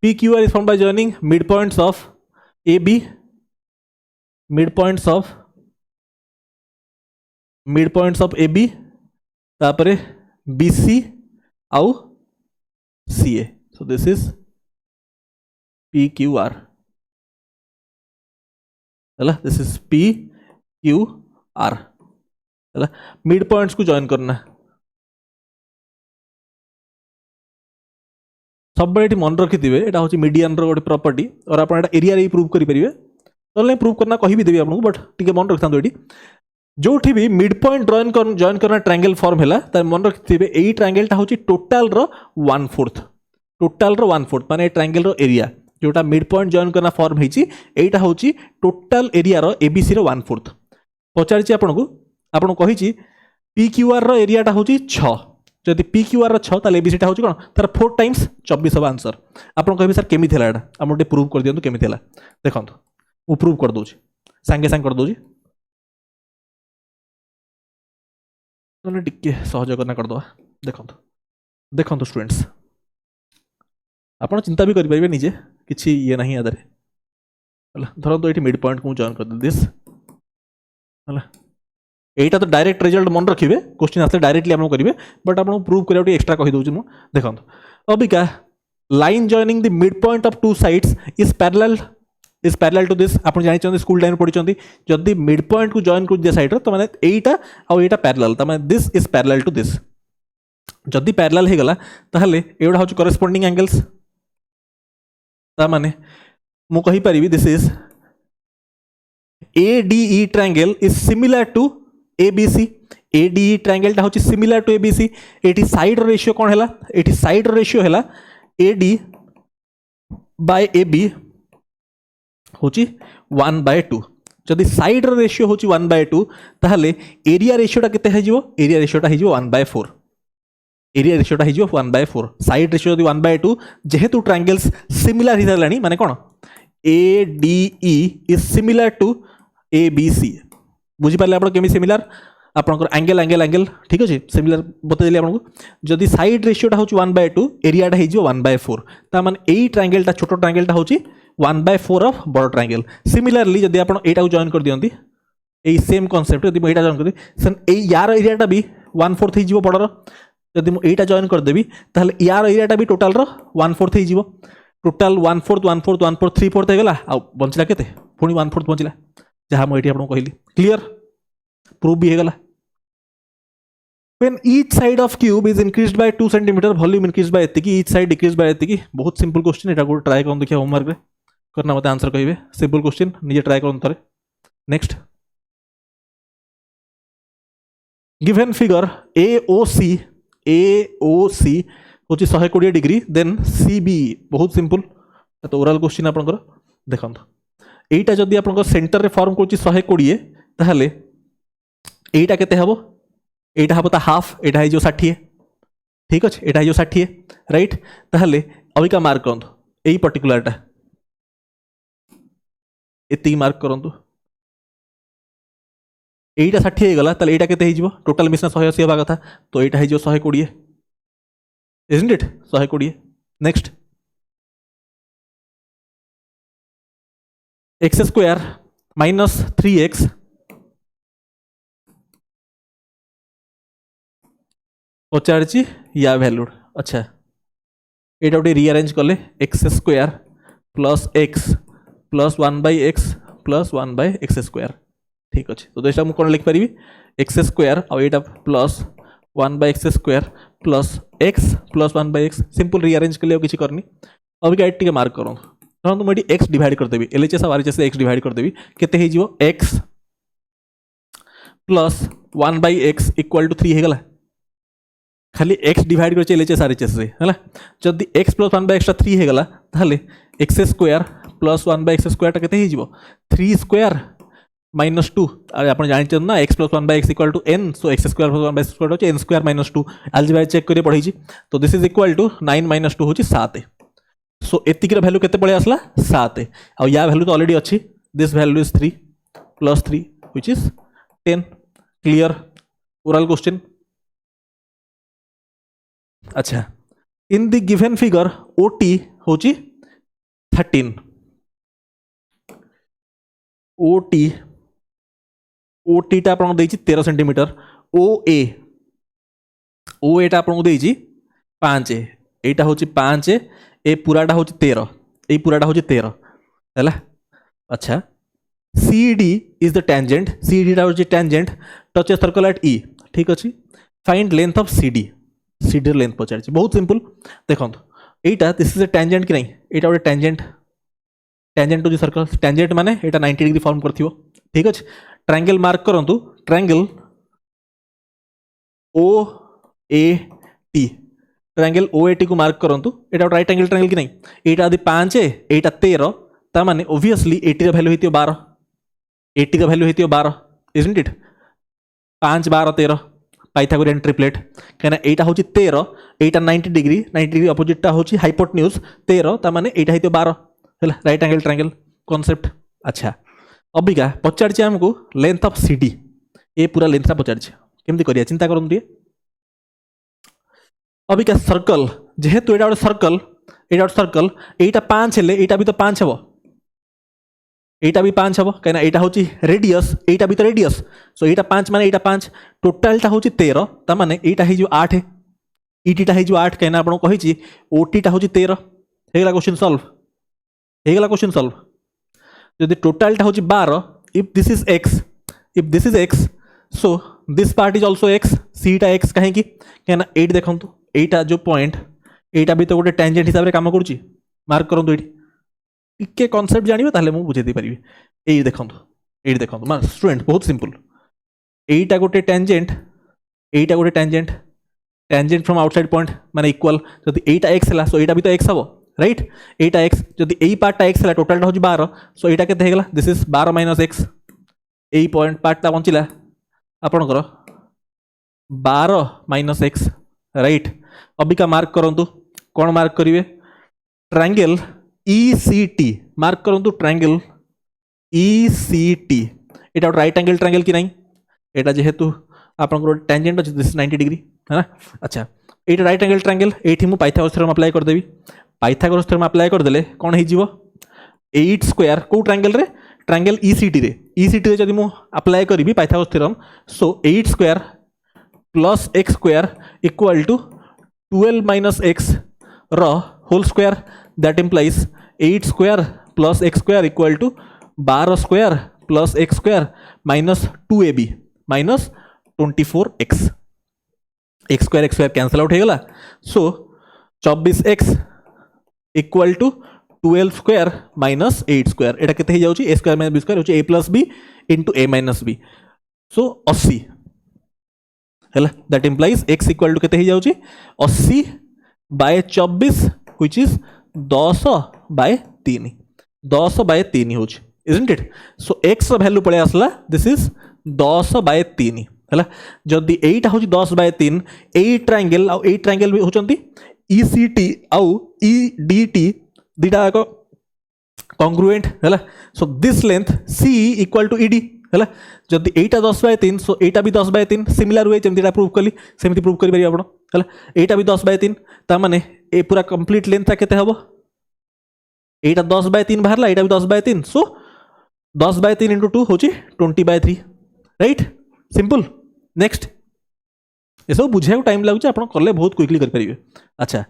PQR is formed by joining midpoints of AB midpoints of AB तापरे BC आउ CA so this is PQR हला this is PQR हला mid points को join करना सब बळे मन रखि दिबे एटा होची मीडियन रो गोटे प्रॉपर्टी और आपण एटा एरिया रे प्रूव करि परिबे तले प्रूव करना कहि भी देबी आपन को बट टिके मन रखथां एटी जोठी भी मिड पॉइंट जॉइन करना ट्रायंगल फॉर्म हैला त मन रखि दिबे एई ट्रायंगल टा होची टोटल रो 1/4 माने ट्रायंगल रो एरिया जोटा मिड पॉइंट जॉइन करना फॉर्म हेची एटा होची टोटल एरिया रो एबीसी रो 1/4 पचारची आपन कहिची PQR रो एरिया टा होची 6 जदि PQR रो 6 ताले एबीसी टा होची कोन तार 4 टाइम्स 24 अब आंसर आपन कहबे सर केमि थेला एटा हमन ते प्रूव कर दियंतु केमि थेला देखंतु मु प्रूव कर दोची संगे संग कर दोची तने टिके सहज करना कर दवा देखंतु स्टूडेंट्स आप चिंता भी करेंगे निजे किसी ये ना आदि धर तो ये मिड पॉइंट को जॉइन कर दिस है यहीटा तो डायरेक्ट रिजल्ट मन रखिए क्वेश्चन आसे डायरेक्टली आप करेंगे बट आपको प्रूव करा एक्सट्रा कहीदे मुझे देखो अबिका line joining the mid point of two sides is parallel to this आप जानते स्कूल टाइम पढ़ी जदि मिड पॉइंट को जॉइन कर दिया साइड तो मैंने यहीटा आईटा पैरेलल तो मैंने this is parallel to this जदि पैरेलल हो गला ताहले एगुड़ा हूँ करेस्पोंडिंग एंगल्स तामाने मु कहि परिबी this is ADE triangle is similar to ABC ADE triangle टा होची सिमिलर टू ABC एटी साइड रेशियो कोन हैला एटी साइड रेशियो हैला AD बाय AB होची 1/2 जदि साइड रेशियो होची 1/2 ताहले एरिया रेशियोटा केते हे जिवो एरिया रेशियोटा हे जिवो 1/4 एरिया रेशियोटा हे जिवो 1/4 साइड रेशियो जदि 1/2 जेहेतु ट्रायंगल्स सिमिलर हि लानी माने कोन ADE is similar to ABC बुझी पारे आप केमी सिमिलर आपनकर एंगल एंगल एंगल ठीक अच्छे सिमिलर बतैली आपको जदि साइड रेशियोटा हूँ 1/2 एरियाटा हो 1/4 ता माने एई ट्रायंगलटा छोटो ट्रायंगलटा हूँ 1/4 ऑफ बड़ ट्रायंगल सिमिलरली जदि आप एटा जॉइन कर दियंती एई सेम कांसेप्ट जदि एटा जॉइन कर दी यार एरियाटा भी 1/4 हो बड़र जदि मुझे एटा जॉइन करदेवी ताहले यार एरियाटा भी टोटाल 1/4 हो टोटाल 1/4 1/4 1/4 3/4 होगला आ बंचला केते पुणी 1/4 बंचला जहाँ मुझे आपको कहली क्लियर प्रूफ भी होगला when each side of cube is increased by 2 cm volume increased by एतिकी each side decreased by एतिकी बहुत सिंपल क्वेश्चन एटा को ट्राई करन देखिए होमवर्क रे करना मते आंसर कहिबे सिंपल क्वेश्चन निजे ट्राई करन थरे नेक्स्ट गिवन फिगर AOC होची 120 डिग्री देन CBE बहुत सिंपल तो ओरल क्वेश्चन आपनकर देखंत एटा जदि आपनकर सेंटर रे फॉर्म कोची 120 ताहले एटा केते हबो एटा हबो ता हाफ एटा है जो 60 ठीक अछि एटा है जो 60 राइट ताहले अबिका मार्क करंतु एई पर्टिकुलरटा एती मार्क करंतु एटा 60 हे गला ताले एटा केते हे जिवो टोटल मिशन 180 होबा कथा तो एटा हे जो 120 isn't it 120 next x square minus 3x पचारची या वैल्यू अच्छा एटा गोटे रीअरेंज कले x square plus x plus 1/x plus 1/x square ठीक अच्छे तो देशटा मुझे कौन लिखिपारि एक्स स्क्वायर और एटा plus 1/x square plus x plus 1/x simple rearrange कले किसी करनी अभी टी मार्क करूँ तो मुझे एक्स डिवाइड करदेवी LHS और RHS एक्स डिवाइड करदेवी केते हो x plus 1/x equal to 3 होगला खाली x डिवाइड कर LHS RHS है जदि x प्लस 1/x 3 होगला ताहले x square plus 1/x square केते हो 3 स्क्वायर माइनस 2 आप जानते ना x plus 1/x equal to n सो x square plus 1/x square हो n square minus 2 algebra check करिए पढ़ी तो this is equal to 9 minus 2 होची 7 सो एतिकर वैल्यू केते पळे आसला 7 आ या वैल्यू तो ऑलरेडी अच्छी this value is 3 plus 3 which is 10 clear oral question अच्छा in the given figure OT होची 13 OT टा आपन देछि 13 सेंटीमीटर OA टा आपन देछि 5 एटा होछि 5 ए पूराटा होछि 13 ए पूराटा होछि 13 हैला अच्छा CD is the tangent CD टा होछि tangent touch a circle at E ठीक अछि find length of CD CD length पचार बहुत सिंपल देखो एटा दिस इज ए टेंजेंट कि नहीं एटा गोटे tangent to the circle tangent माने एटा 90 डिग्री फॉर्म करथिबो ठीक अछि ट्रायंगल मार्क करंतु ट्रायंगल OAT ट्रायंगल OAT को मार्क करंतु एटा राइट एंगल ट्रायंगल कि नहीं एटा यदि 5 एटा 13 ता माने ऑब्वियसली 80 रा वैल्यू हेतियो 12 80 रा वैल्यू हेतियो 12 इजंट इट 5 12 13 पाइथागोरियन ट्रिपलेट कहना एटा होची 13 एटा 90 डिग्री अपोजिट टा होची हाइपोटेन्यूज 13 ता माने एटा हेतियो 12 हैला राइट एंगल ट्रायंगल कांसेप्ट अच्छा अबिका पचार हमको लेंथ ऑफ CD ये पूरा लेंथ पचार केमती करिया चिंता करन दिए अबिका सर्कल जेहेतु एटा गोटे सर्कल एटा सर्कल एटा 5 हेले एटा भी तो 5 हबो एटा भी 5 हबो कहिना एटा होची रेडियस एटा भी तो रेडियस सो एटा 5 माने एटा 5 टोटलटा होची 13 ता माने एटा हे जो 8 इटीटा हे जो 8 कहिना आपण कहि छी ओटीटा होची 13 हेगला क्वेश्चन सॉल्व यदि टोटलटा होची 12 if this is x so this part is also x सीटा x काहे की कहना 8 देखंतु एटा जो पॉइंट एटा भी तो गोटे टेंजेंट हिसाब रे काम करूची मार्क करंतु एटी टिके कांसेप्ट जानिबे ताले मु बुझे दे परिबे एई देखंतु मान स्टूडेंट बहुत सिंपल एटा गोटे टेंजेंट फ्रॉम आउटसाइड पॉइंट माने इक्वल जदि एटा x हला सो एटा भी तो x हबो राइट एटा x जदि एई पार्टटा x हला टोटलटा होची 12 सो एटा केते हेगला दिस इज 12 माइनस x एई पॉइंट पार्टटा बंचिला आपणकर 12 माइनस एक्स राइट अबिका मार्क करंतु कौन मार्क करिवे ट्रायंगल ECT मार्क करंतु ट्रायंगल ECT एटा राइट एंगल ट्रायंगल कि नहीं एटा जेहेतु आपनकर टेंजेंट अछि दिस 90 डिग्री है ना अच्छा एटा राइट एंगल ट्रायंगल एठी मु पाइथागोरस थ्योरम अप्लाई कर देबी पाइथागोरस थ्योरम अप्लाई कर देले कोन हे जीवो 8 स्क्वायर को ट्रायंगल रे ट्रायंगल ECT रे जदि मु अप्लाई करिवि Pythagoras theorem so 8 square plus x square equal to 12 minus x रो whole square that implies 8 square plus x square equal to 12 square plus x square minus 2ab minus 24x x square cancel out हेगला so 24x equal to 12 square minus 8 square एटा केते हे जाउची a square minus b square होची a plus b into a minus b सो 80 हैला that implies x equal to केते हे जाउची 80 बाय 24 व्हिच इज 10 बाय 3 होची इजंट इट सो x रो वैल्यू पळे आसला दिस इज 10 बाय 3 हैला जदी 8 होची 10 बाय 3 8 ट्रायंगल होचंती ECT आउ EDT दीटा को कॉन्ग्रुएंट हैला so this length C equal to ED हैला जदी एटा 10 बाय 3 सो एटा भी 10 बाय 3 सिमिलर वे जेमतिटा प्रूव कली सेमति प्रूव करि परिया आपण हैला एटा भी 10 बाय 3 ता माने ए पूरा कंप्लीट लेंथ ता केते हबो एटा 10 बाय 3 बाहरला एटा भी 10 बाय 3 सो 10 बाय 3 into 2 होची 20 बाय 3 राइट सिंपल नेक्स्ट ये सब बुझिया को टाइम लागुची आपण करले बहुत क्विकली कर परिबे अच्छा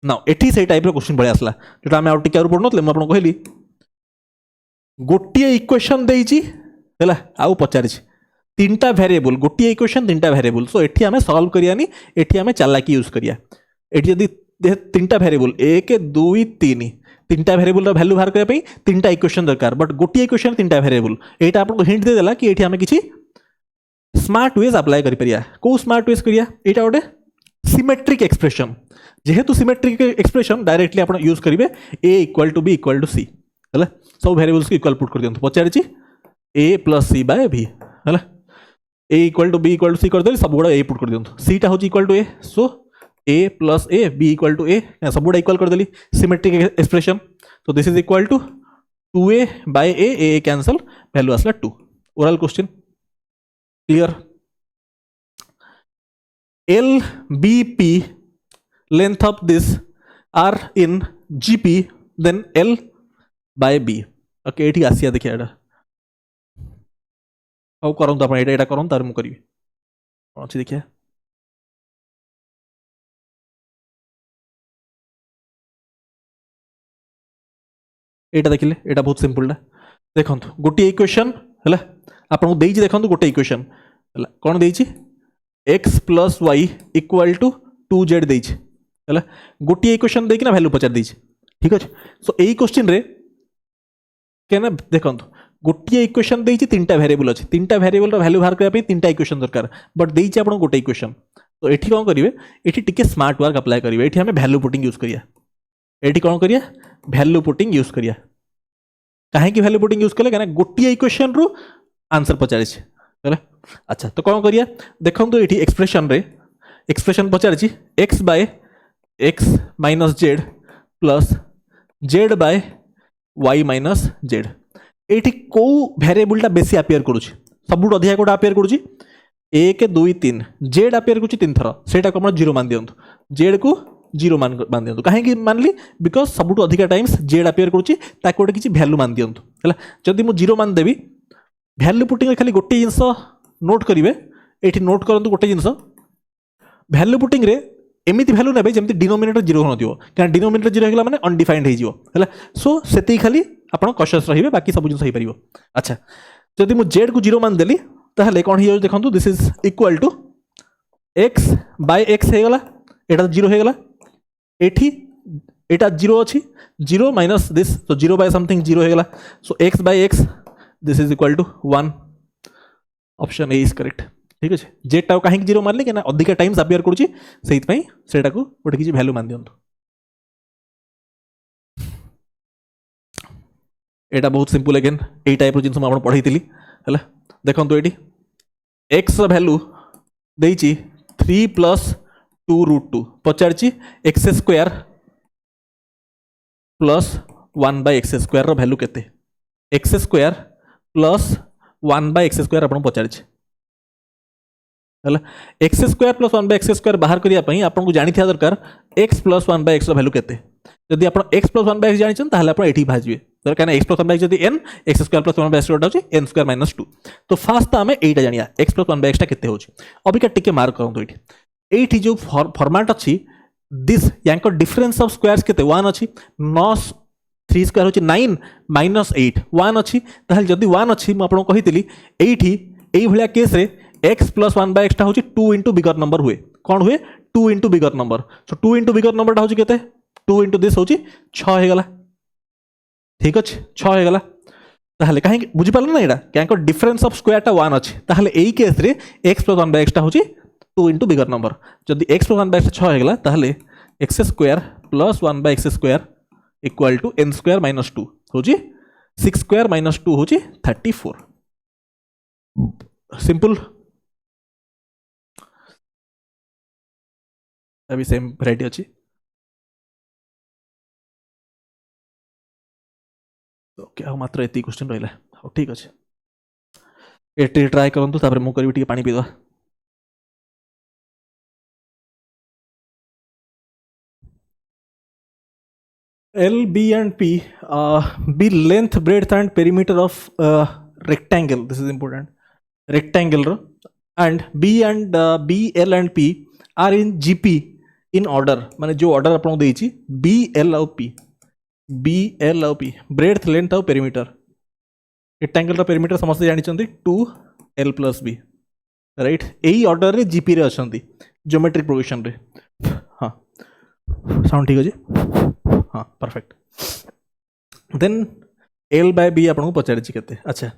नाउ एठी से टाइप रो क्वेश्चन बळे आसला जेटा हम आउट टिकार पढनतले म आपण कहली गोटिए इक्वेशन देइची हैला आउ पचारिछि तीनटा वेरिएबल गोटिए इक्वेशन तीनटा वेरिएबल सो एठी हमें सॉल्व करियानी एठी हमें चालाकी यूज करिया एठी यदि तीनटा वेरिएबल 1 2 3 तीनटा वेरिएबल रो वैल्यू बाहर करबा पई तीनटा इक्वेशन दरकार बट गोटिए इक्वेशन तीनटा वेरिएबल एटा आपन को हिंट दे देला कि एठी हमें किछि स्मार्ट वेज अप्लाई करि परिया को स्मार्ट वेज करिया एटा ओडे सिमेट्रिक एक्सप्रेशन जेहेतु सिमेट्रिक एक्सप्रेशन डायरेक्टली आपण यूज करिवे a equal to b equal to c हैला सब वेरिएबल्स को इक्वल पुट कर दियंतु पचारिछि a plus c by b हैला a equal to b equal to c कर देली सब गुडा a पुट कर दियंतु c टा होची equal to a so a plus a b equal to a सब गुडा इक्वल कर देली सिमेट्रिक एक्सप्रेशन तो this is equal to 2a by a cancel value आसला 2 ओरल question clear LBP length of this are in GP then L by B okay एठी आसिया देखिया एटा आउ करन त आपण एटा करन तार मु करिवि अछि देखिया एटा देखिले एटा बहुत सिंपल टा देखंतु गोटी इक्वेशन हला आपण को देइछि देखंतु गोटे इक्वेशन हला कोन देइछि x plus y equal to 2z देइछि हला गोटी इक्वेशन देकि ना वैल्यू पचार देइछि ठीक अछि सो एई क्वेश्चन रे केना देखंतु गोटी इक्वेशन देइछि तीनटा वेरिएबल अछि तीनटा वेरिएबल रो वैल्यू बाहर करबा पे तीनटा इक्वेशन दरकार बट देइछि आपण गोटे इक्वेशन तो एठी कोन करिवे एठी टिके स्मार्ट वर्क अप्लाई करिवे एठी हमें वैल्यू पुटिंग यूज करिया एठी कोन करिया वैल्यू पुटिंग यूज करिया काहे कि वैल्यू पुटिंग यूज करले काना गोटी इक्वेशन रो आंसर पचारिछि हैला अच्छा तो कौन करिया देखंतु एठी एक्सप्रेशन पचारिछि x by x minus z plus z by y minus z एठी को वेरिएबलटा बेसी अपियर करूछि सबुट अधिक कोटा अपियर करूछि 1 2 3 z अपियर करूछि 3 थरा सेटा को हम 0 मान दियंतु z को जीरो मान दियंतु कहीं मानली बिकज सबुठ अधिका टाइम्स जेड अपियर करुच्ची ताको गोटे किसी वैल्यू मान दियंतु है जदि मु जीरो मान देवी वैल्यू पुटिंग खाली गोटे जिनस नोट करेंगे ये नोट करूँ गोटे जिनस वैल्यू पुटिंग रे एमती वैल्यू ने जमी डिनोमिनेटर जीरो हो क्या डिनोमिनेटर जीरो होगा मैंने अनडिफाइंड है सो से खाली आप कशियस रही बाकी सब जिन हो पार अच्छा जदि मुझे जेड को जीरो मान देली ताहले कौन हो देखो this is equal to x by x हो गला एटा जीरो हो गला एठी एटा जीरो अच्छी जीरो माइनस दिस तो जीरो बाय समथिंग जीरो हो गला so x by x this is equal to 1 option A is correct ठीक अच्छे जेटा कहीं जीरो मारे क्या अधिका टाइम्स अपियर करूँ गोटे किसी वैल्यू मान दियंतु एटा बहुत सिंपल अगेन यही टाइप जिन मुझे पढ़ाई है देखो ये एक्स वैल्यू देती 3 + 2√2 पचारि एक्स स्क्वायर प्लस 1/x² वैल्यू केते एक्स स्क्वायर प्लस 1/x² आपको पचारि एक्स स्क्वायर प्लस 1/x² बाहर करने आपको जानी था दरकार x + 1/x वैल्यू केते जदि आप x + 1/x जानी आप ये भाजबे कहीं x + 1/x जब n x² + 1/x n² - 2 तो फास्ट तो आम यहीटा जाना x + 1/x केते हो अबिका टिके मार्क करूँ ये जो फॉर्मेट अच्छी दिस या डिफरेंस ऑफ स्क्वायर्स केते 1 अच्छी 9 3 स्क्वायर होची 9 - 8 1 अच्छी ताहले जदि 1 अच्छी मुझे आपको कही यही भाया केस रे x + 1/x टा होची 2 * बिगर नंबर हुए कौन हुए 2 * bigger number so 2 * bigger number टा होची केते 2 * दिस होची 6 हो गला ठीक अच्छे 6 हो गला ताहले कहीं बुझिपाल ना यहाँ क्या डिफरेंस ऑफ स्क्वायर टा 1 अच्छी ताहले यही केस रे x + 1/x टा होची 2 * बिगर नंबर जदि x + 1/x 6 हो गला ताहले x² + 1/x² equal to n² - 2 होची 6² - 2 होची 34 सिंपल अभी सेम वैरायटी अच्छी तो क्या मात्र ये क्वेश्चन रहा हाँ ठीक अच्छे ये ट्राए करूँ तापर मु करी पानी पीवा L, B and P be length, breadth and perimeter of rectangle. This is important. Rectangle and B, L and P are in GP in order. माने जो order आपको देइछि B, L और P. B, L और P. Breadth, length और perimeter. Rectangle रा perimeter समस्त जानी चंदी 2L + B. Right? यही order रे GP रे अछंती. Geometric progression रे. हाँ. Sound ठीक है हाँ परफेक्ट देन L/B आपको पचारि केते अच्छा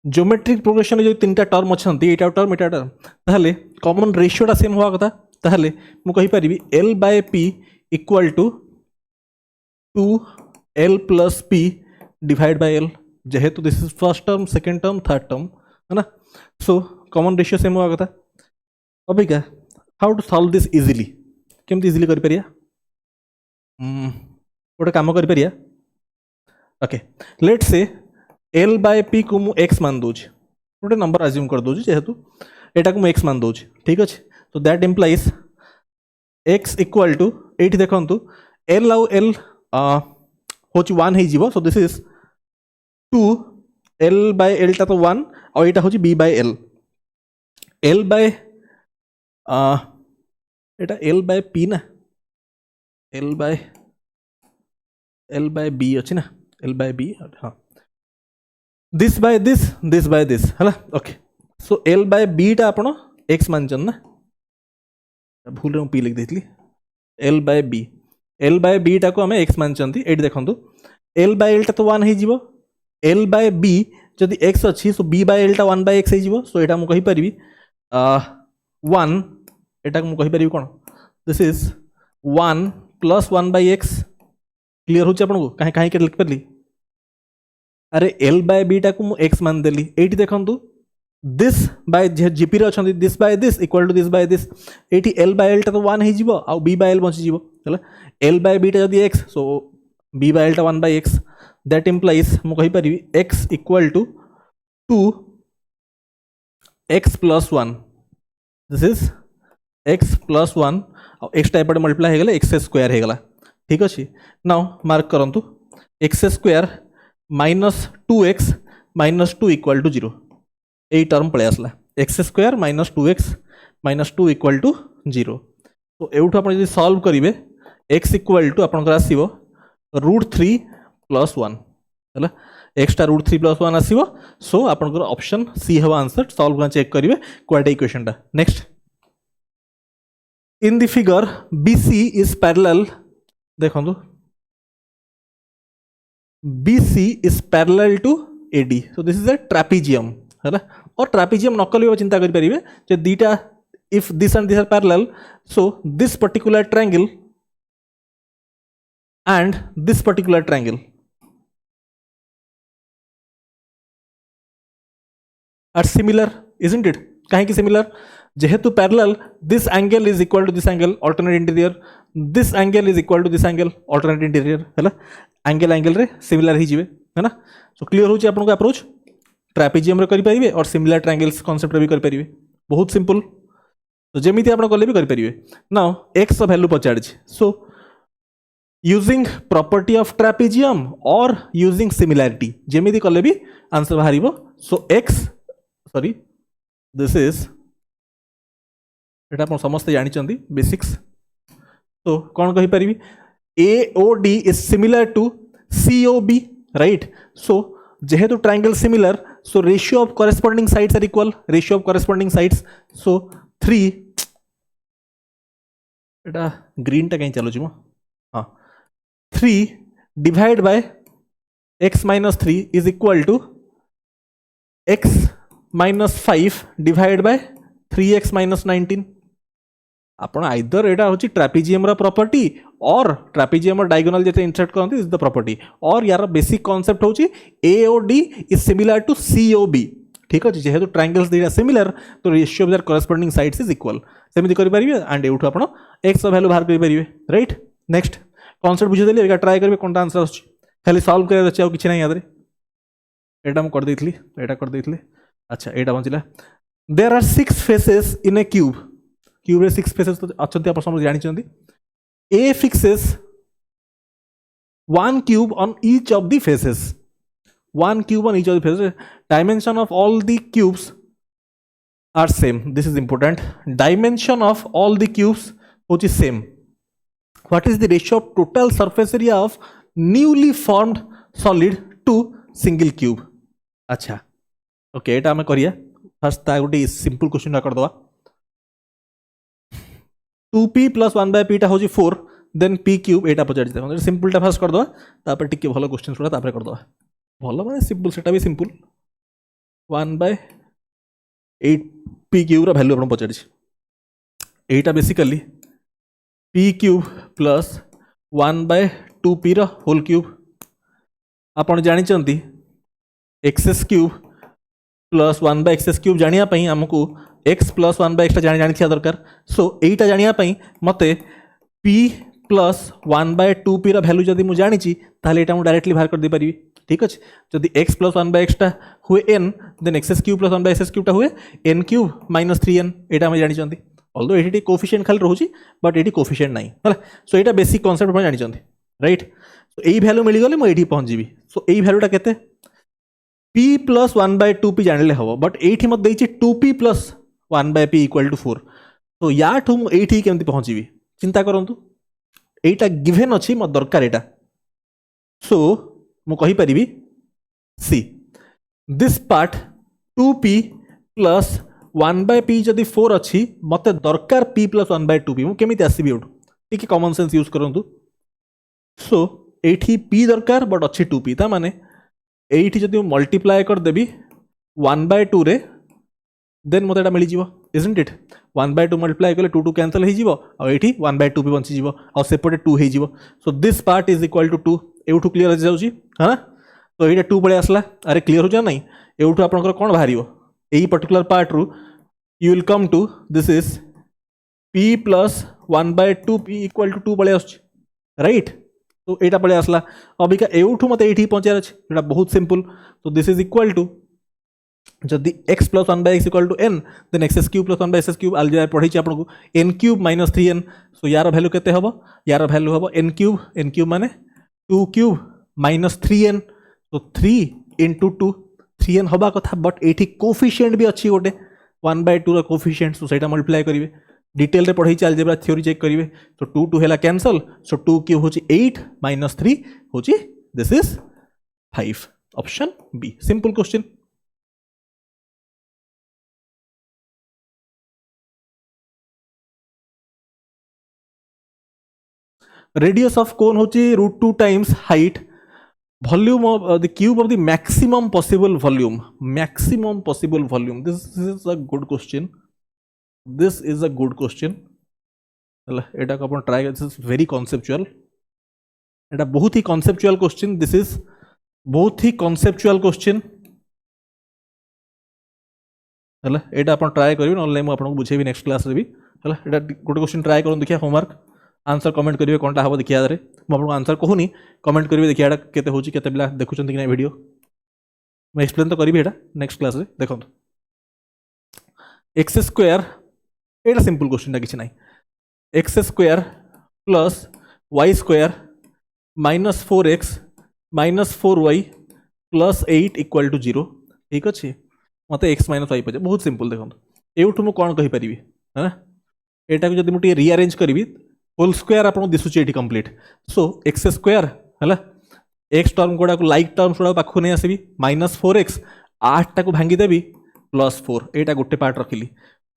ज्योमेट्रिक प्रोग्रेशन जो 3टा टर्म अच्छा एटा टर्म ताहले कॉमन रेशियोटा सेम होगा कथा ताहले मु कहि परिबी L/P equal to 2L + P divide by L जेहेतु this is first term second term third term है ना सो कॉमन रेशियो सेम होगा कथा अभी क्या how to solve this easily केमती इजीली कर परिया गोटे कम कर परिया ओके लेट्स से L/P को मु x मान दूची गोटे नंबर अज्यूम कर दूची जेहेतु एटा को मु x मान दूची ठीक अच्छे तो that implies x equal to एटी देखंतु L आउ L होची 1 हे जीवो सो दिस इज 2 L/L टा तो 1 और एटा होची B/L एटा L/P ना L/B अच्छी ना L/B हाँ दिस बाय दिस है ना ओके सो L/B टा आपण x मान ना भूल रहा P लिख देती L/B टा को आम x मान ये देखो L/L टा तो 1 हो जीवो L/B जदि x अच्छी सो B/L टा 1/x हो सो यहाँ मुझे कहीपरि 1 एटा को मुझे कहीपरि कौन दिस इज 1 + 1/x क्लियर हो आपको कहीं कहीं के लिख पारि अरे L/B टा को x मान देली एटी देखंतु दिस बाय जीपी रे अछंती this by this equal to this by this एटी L/L टा तो 1 हो जीवो आ B/L बची जीवो हला L/B टा जदी x सो B/L टा 1/x दैट इंप्लाइज मु कहि परिबी x equal to 2x + 1 this is x plus one एक्सटा एपटे मल्टीप्लाई हो एक्स स्क्वायर होगा ठीक अच्छे नाउ मार्क करंतु x square minus 2x minus 2 equal to 0 यही टर्म पलि आसला x square minus 2x minus 2 equal to 0 तो एवठू आप सॉल्व करेंगे एक्स इक्वल टू आपंकर आसो √3 + 1 है एक्सटा √3 + 1 आसो सो आपंकर ऑप्शन सी हम आंसर सॉल्व करना चेक करेंगे क्वाड्रेटिक इक्वेशन टा next in the figure BC is parallel देखो BC is parallel to AD so this is a trapezium है और ट्रापेजियम नकल चिंता करेंगे दीटा if this and this are parallel so this particular triangle and this particular triangle are similar isn't it kahin ki similar jehetu parallel this angle is equal to this angle alternate interior this angle is equal to this angle alternate interior है angle रे similar ही जीवे है ना so clear हो आपन को approach trapezium रे करि परिबे और सिमिलर ट्रायंगल्स कांसेप्ट रे भी करि परिबे बहुत सिंपल तो जमी आप कले भी करेंगे नाउ एक्स वैल्यू पचार so using property of trapezium और यूजिंग सिमिलैरिटी जमी कले भी आंसर बाहर so x sorry this is एटा समस्त जानी बेसिक्स तो कौन कही पारि AOD is similar to COB right so जेहेतु triangle similar so ratio of corresponding sides are equal ratio of corresponding sides so 3 एटा ग्रीन टा कहीं चलुची मो हाँ 3 divide by x minus 3 is equal to x minus 5 divide by 3x minus 19 आपण either एटा होची trapezium रा प्रॉपर्टी और ट्रापेजियम और डायगोनल जेते इंसर्ट करंती इज द प्रॉपर्टी और यार बेसिक कांसेप्ट होची AOD is similar to COB ठीक अच्छे जेहेतु ट्रायंगल्स दीटा सिमिलर तो ratio of their corresponding sides is equal सेमती करि परिबे एंड एउठु आपण x वैल्यू बाहर करि परिबे राइट नेक्स्ट कांसेप्ट बुझि देली एका ट्राई करबे कोनटा आंसर आछी खाली सॉल्व करे अछि आ किछि नै याद रे एटा हम कर देइथली एटा कर देइथली अच्छा एटा बंचिला there are 6 faces in a cube रे 6 फेसेस तो अछंती आपण समझ जानि चंदी A fixes one cube on each of the faces. One cube on each of the faces. Dimension of all the cubes are same. This is important. Dimension of all the cubes which is same. What is the ratio of total surface area of newly formed solid to single cube? अच्छा okay एटा हमें करिया first ता गोटे simple question कर दवा 2p + 1/p टा होची 4 then p cube Etah Pachar they simple टा फर्स्ट कर दवा तापर टिके भलो क्वेश्चन सुडा तापर कर दवा भलो माने सिंपल सेटा भी सिंपल 1/8 p क्यूब रा वैल्यू अपन पचार एटा basically p cube plus 1/2p रा होल क्यूब आपण जानि चंती x cube plus 1/x cube जानिया पई हमकु x प्लस 1/x जानी था दरकार सो यहीटा जानापी मत p प्लस 1/2p वैल्यू जब मुझे जानी ताले यहाँ मुझे डायरेक्टली बाहर कर दे पारि ठीक अच्छे जदि x प्लस 1/x हुए n then x cube plus 1/x cube हुए n क्यूब माइनस 3n यहाँ आम जानी ऑल्दो ये कोफिशिएंट खाली रोचे बट ये कोफिशिएंट नहीं है सो यहाँ बेसिक कॉन्सेप्ट आप जानी राइट सो यही वैल्यू मिलगले मुझे पहुँची सो यही वैल्यूटा केते p प्लस 1/2p जानिले हम बट ये मत 2p plus 1/p equal to 4 तो या ठू ये केमती पहुँची चिंता करूँ यहीटा गिभेन अच्छी मत दरकार यहाँ सो मुझे see this part 2p plus 1/p जदि 4 अच्छी मत दरकार p प्लस 1/2p मुझे आसबि टी कॉमन सेंस यूज करूँ सो ये p दरकार बट अच्छी 2p ता माने एठी जदि मल्टीप्लाई करदेवी 1/2 रे देन मत मिल जाव इजंट इट 1/2 मल्टीप्लाई कले 2 कैंसल हो 1/2 भी बची आ सेपटे 2 हो so this part is equal to 2 एवठू क्लीयर हो जाऊँगी हाँ तो ये 2 पड़े आसला अरे क्लीयर हो ना एवठू आपंकर कौन बाहर यही पर्टिकुलर पार्ट रु you will come to this is p plus 1/2p equal to 2 पड़े आस राइट तो यहाँ पड़े आसला अबिका एवठू मत ये पहुँचार अच्छे बहुत सिंपल तो दिस इज इक्वल टू जदि x plus 1/x equal to n then x cube plus 1/x cube algebra पढ़ी आपको n क्यूब माइनस 3n सो यार वैल्यू केते हबो यार वैल्यू हबो n क्यूब माने 2 क्यूब माइनस 3n तो 3 इंटू 2 3n हवा कथा बट एठी कोफिशिएंट भी अच्छी गोटे 1/2 रो कोफिशिएंट सो सेटा मल्टीप्लाई करिवे डिटेल रे पढ़ी अलजेब्रा थ्योरी चेक करिवे सो 2 2 हैला कैंसल सो 2 क्यूब होची 8 माइनस 3 होची this is 5 option B simple question radius of cone होची √2 times height volume of the cube of the maximum possible volume this is a good question ହେଲା एटा को अपन try this is very conceptual एटा बहुत ही कॉन्सेप्चुअल क्वेश्चन दिस इज बहुत ही कॉन्सेप्चुअल क्वेश्चन ହେଲା एटा अपन ट्राई करिवे ऑनलाइन मु आपन बुझेबी नेक्स्ट क्लास रे भी ହେଲା एटा गोटे क्वेश्चन ट्राई करन देखिया होमवर्क आंसर कमेंट करिवे कोनटा हबो देखिया रे मु आपन आंसर कहूनी कमेंट करिवे देखिया एटा केते होची केते बिला देखुचंती कि नै वीडियो मैं एक्सप्लेन तो करिवे एटा नेक्स्ट क्लास रे देखो एक्स स्क्वायर एटा सिंपल क्वेश्चन किसी ना x square plus Y square minus 4x minus 4y plus 8 equal to 0 ठीक अच्छे मत एक्स माइनस वाई पचे बहुत सिंपल देखो एठू मुझे कौन कहीपरि है यहाँ को जब मुझे रिअरेंज करी होल स्क्वायर आपको दिशुचे ये कंप्लीट सो एक्स स्क्वायर है एक्स टर्म गुड़ा लाइक टर्म्स गुड़ा पाखु नहीं आसबि माइनस 4x 8 टाक भांगीदेवी प्लस 4 यहाँ गोटे पार्ट रखिली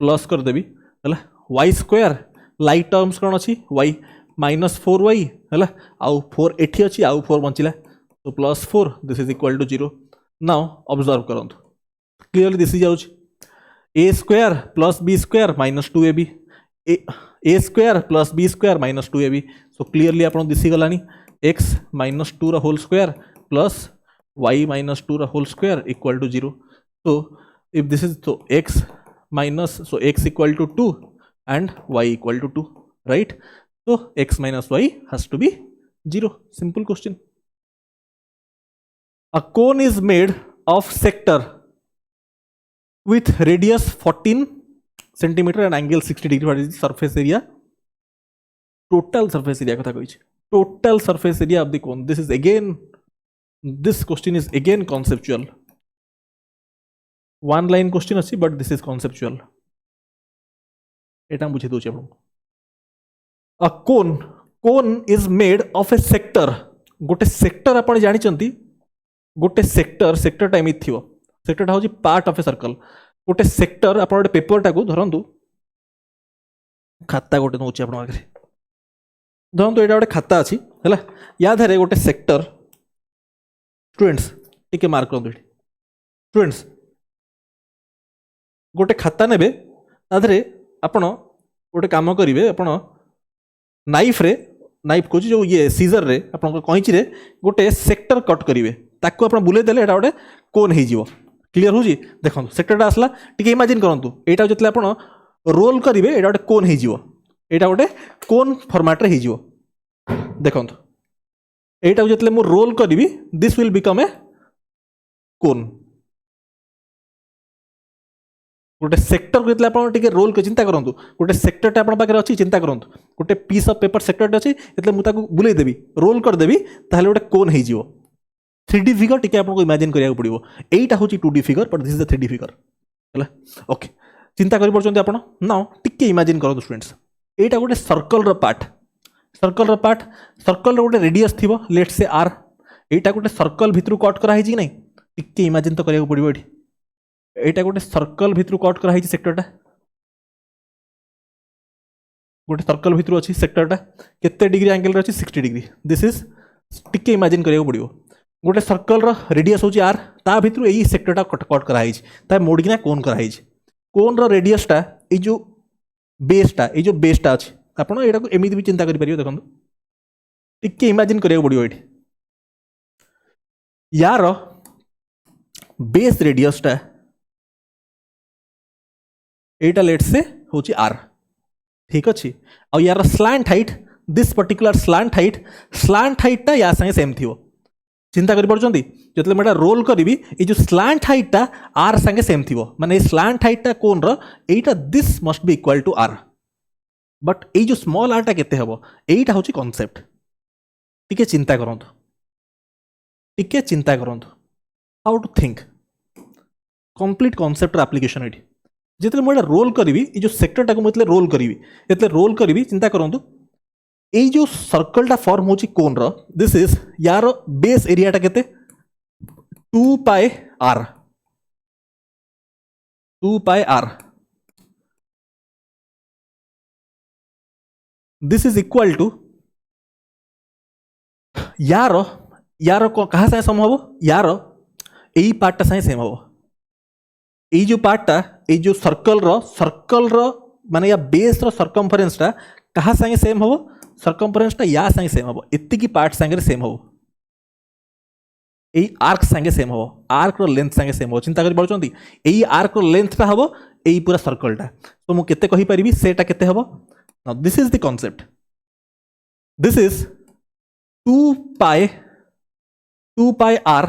प्लस करदेवी है वाई स्क्वायर लाइक टर्म्स कौन अच्छी वाई माइनस 4y है आउ 4 एठी अच्छी आउ 4 बचिला तो plus 4 this is equal to 0 now observe करंतु क्लियरली दिसी जाउछ A square plus B square minus 2ab A square plus B square minus 2ab so clearly आप दिसी गलानी एक्स माइनस 2 रा whole square plus y minus 2 रा whole square equal to 0 so if this is so x minus so x equal to 2 and y equal to 2 right so x minus y has to be 0 simple question a cone is made of sector with radius 14 centimeter and angle 60 degree what is the surface area total surface area kotha koichi total surface area of the cone this is again this question is again conceptual one line question अच्छी but this is conceptual एटा बुझे दोचे आपन a cone is made of a sector गोटे sector आपण जानि चंती गोटे sector time थिवो sector होची part of a circle गोटे sector आपण गोटे पेपर टाको धरंतु खाता गोटे नोची आपण आगे धरंतु एटा गोटे खाता अछि हैला या धरे गोटे सेक्टर स्टूडेंट्स टिके मार्क करंतु स्टूडेंट्स गोटे खाता नेबे ताधरे आपण गोटे काम करिवे आपण नाइफ को जो ये सीजर रे आपण कइची रे गोटे सेक्टर कट करिवे ताको आपण बुले देले एटा गोटे कोन हे जीवो क्लियर होजी देखंतु सेक्टरटा आसला टिके इमेजिन करंतु एटा जतले आपण रोल करिवे एटा गोटे कोन हे जीवो एटा गोटे कोन फॉर्मेट रे हे जीवो देखंतु एटा जतले मु रोल करिवी this will become a cone गोटे सेक्टर को आप रोल कर चिंता करूँ गोटे सेक्टर आप अच्छी चिंता करूँ गोटे पीस ऑफ पेपर सेक्टर अच्छी ये मुझे बुले देवी रोल करदेवी ताहले गोटे कोन हो 3D फिगर टी आपको इमेजिन करा पड़ो यहीटा हूँ 2D figure but this is the 3D figure है ओके चिंता कर पड़ते आप ना टिके इमेजिन करूँ स्टूडेंट्स यहीटा गोटे सर्कल पार्ट सर्कल गोटे रेडियस थी लेट से आर यहीटा गोटे सर्कल भितर कट कराई कि नहीं टिके इमेजिन तो करा पड़ो ये एटा गोटे सर्कल भितर कट कराई सेक्टरटा गोटे सर्कल भितर अच्छी सेक्टरटा केते डिग्री एंगल रे अच्छी 60 डिग्री दिस इज टिके इमेजिन करियो पड़ियो गोटे सर्कल रो रेडियस होची आर ता भितर एई सेक्टरटा कट कराई ता मोड़किना कोन कराई कोन रो रेडियसटा ए जो बेसटा अछि आपण एटा को एमिति भी चिंता करि परियो देखंतु टिके इमेजिन करियो पड़ियो एठी यार बेस रेडियसटा एटा लेट से होची आर ठीक अच्छी और यार slant height this particular slant height टा या संगे सेम थिवो चिंता कर पार्टी जो मैं रोल करी ये जो स्लांट हाइटा आर सांगे सेम थी माने स्लांट हाइटा कोन रहा this must be equal to R but ये जो स्मॉल आरटा केते हबो एटा होची कॉन्सेप्ट टिके चिंता करंतु how to think complete concept application ये जितने मुझे रोल करी ये जो सेक्टर टाक मुझे रोल करी चिंता करंतु ये जो सर्कल टा फॉर्म होची कोन रो दिस इज यार बेस एरिया टा केते 2 pi R this is equal to यार कहा साथे सम हबो यार एई पार्ट टा साथे सेम हबो एई जो पार्ट टा एई जो सर्कल रो माने या बेस रो सर्कमफरेंस टा कहा साथे सेम हबो सर्कमफरेंस टा या संगे सेम हबो इत्ती की पार्ट संगे सेम हबो एई आर्क संगे सेम हबो आर्क रो लेंथ संगे सेम हबो चिंता करि पड़छंती एई आर्क रो लेंथ टा हबो एई पूरा सर्कल टा तो मु केते कहि परिबी सेटा केते हबो now this is the concept this is 2 pi R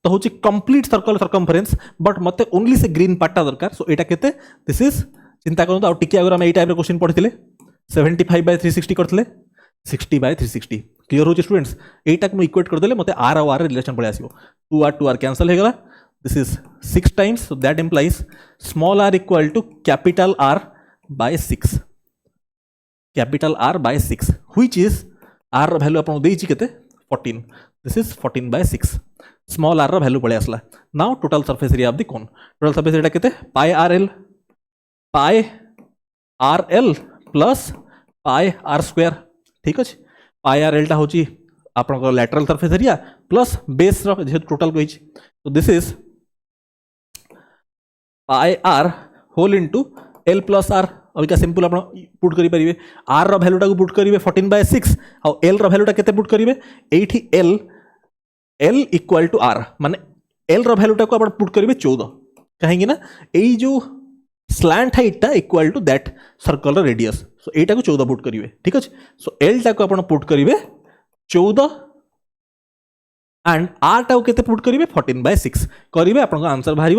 तो होची कंप्लीट सर्कल सर्कमफरेंस बट मते ओनली से ग्रीन पार्ट टा दरकार सो एटा केते दिस इज चिंता करंतु आ टिके अगर हम एई टाइप रे क्वेश्चन पढिथिले 75/360 करथिले 60/360 क्लियर हो स्टूडेंट्स एटा को इक्वेट कर देले मते आर और आर रिलेशन पळे आसीबो 2 r कैंसिल हो गला this is 6 times so that implies small r equal to capital R by 6 which is r रो वैल्यू आपन देइछि केते 14 दिस इज 14/6 स्मॉल r रो वैल्यू पळे आसला now total surface area of the cone total surface area केते pi rl plus pi r square ठीक अच्छे पाई आर एलटा होची आपन lateral surface area plus base जो टोटल कही तो this is pi R whole into L plus R अभी क्या सिंपल आप पुट करेंगे आर रो वैल्यूटा को पुट करेंगे 14/6 और एल रो वैल्यूटा केते पुट करेंगे एठी एल इक्वल टू आर माने एल रो वैल्यूटा को आप पुट करेंगे 14 कहीं ना यही जो स्लांट हाइटा इक्वल टू दैट सर्कल रो रेडियस सो एटा को 14 पुट करेंगे ठीक अच्छे सो एल टा को आप पुट करेंगे 14 एंड आर टा को केते पुट करेंगे 14/6 करेंगे आपन आंसर बाहर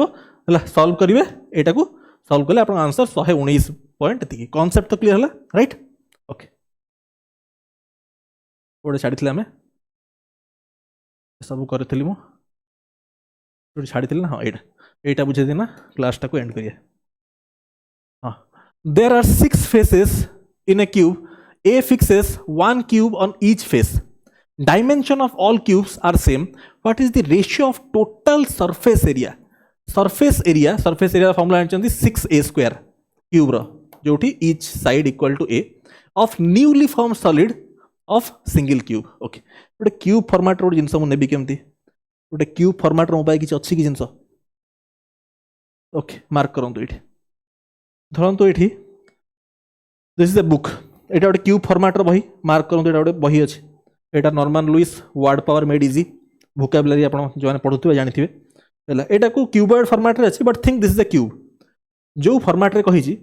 सॉल्व करेंगे एटा को सॉल्व कले आपन आंसर 119 पॉइंट एति कांसेप्ट तो क्लियर हला राइट ओके ओडे छाडी हमें सब करथिली मो ओडे छाडी ना हां एटा बुझे देना क्लास टा को एंड करिए हां there are 6 faces in a cube a fixes one cube on each face dimension of all cubes are same what is the ratio of total surface area formula जानते 6a square cube row जोठी each side equal to a of newly formed solid of single cube okay गोटे cube format रो जिंस मु नेबी केमती गोटे cube format रो mobile किछ अछि कि जिंस okay mark करंतु एठी धरंतु एठी दिस इज अ बुक एटा गोटे क्यूब फॉर्मेट रो बही मार्क करंतु एटा गोटे बही अछि एटा Norman Lewis Word Power Made Easy vocabulary आपण जो माने पढुथिबे जानिथिबे हैला एटा को क्यूबॉइड फॉर्मेट रे अछि but think this is a cube जो फॉर्मेट रे कहि छी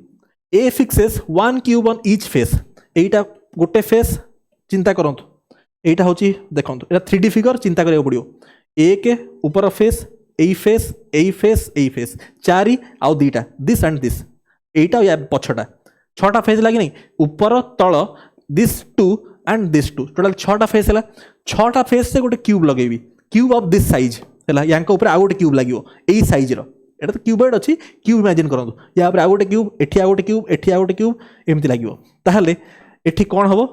A fixes one cube on each face एटा गोटे फेस चिंता करंतु एटा होची देखंतु एटा 3D फिगर चिंता करियो पडियो एक ऊपर फेस एई फेस एई फेस एई फेस चारि आउ दीटा दिस एंड दिस एटा या पछटा छटा फेस लागी नहीं ऊपर तळ this two and this two total छटा फेस हैला छटा फेस से गोटे क्यूब लगेबी क्यूब ऑफ दिस साइज हैला यांका ऊपर आ गोटे क्यूब लागियो एई साइज रो एटा तो क्यूबॉइड अछि क्यूब इमेजिन करंतु या ऊपर आ गोटे क्यूब एठी आ गोटे क्यूब एठी आ गोटे क्यूब एमति लागियो ताहले एठी कोन हबो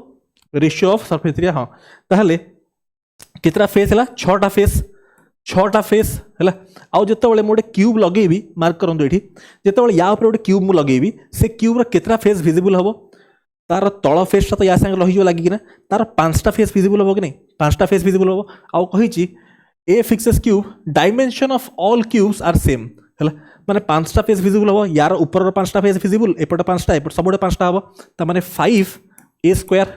रेशियो ऑफ सरफेस एरिया हां ताहले कितरा फेस हैला छटा फेस हैला आउ जते बेले मोटे क्यूब लगेबी मार्क करंतु एठी जते बेले या ऊपर गोटे क्यूब मु लगेबी से क्यूब रो कितरा फेस विजिबल हबो तार तळ फेस तो या संग रही लगी कि ना तार 5टा फेस विजिबल हबो कि नहीं 5टा फेस विजिबल हबो आउ कहि छी A fixes cube dimension of all cubes are same हैला माने 5टा फेस विजिबल हबो यार ऊपर रो 5टा फेस विजिबल एपट 5टा एपट सबोडे 5टा हबो त माने 5 a स्क्वायर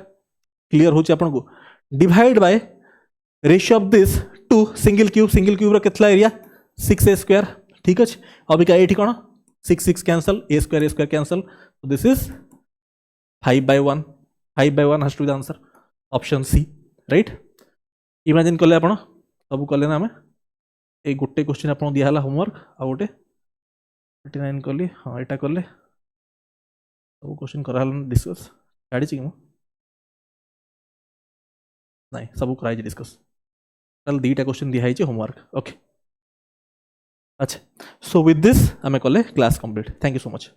क्लियर होची आपन को divide by ratio of this to single cube रो केतला एरिया 6a स्क्वायर ठीक अछि अभी का एठी कोन 6 cancel a square cancel so this is 5/1 has to be the answer option C right imagine करले आपण सब कले ना आम ये गोटे क्वेश्चन आपको दिहला होमवर्क आ गोटे 39 कली हाँ यहाँ कले सब क्वेश्चन कराला डिस्कस छाड़ी कि नाई सब कराई डिस्कस ताल 2टा क्वेश्चन दिखाई होमवर्क ओके अच्छा सो विथ दिस आम कले class complete thank you so much.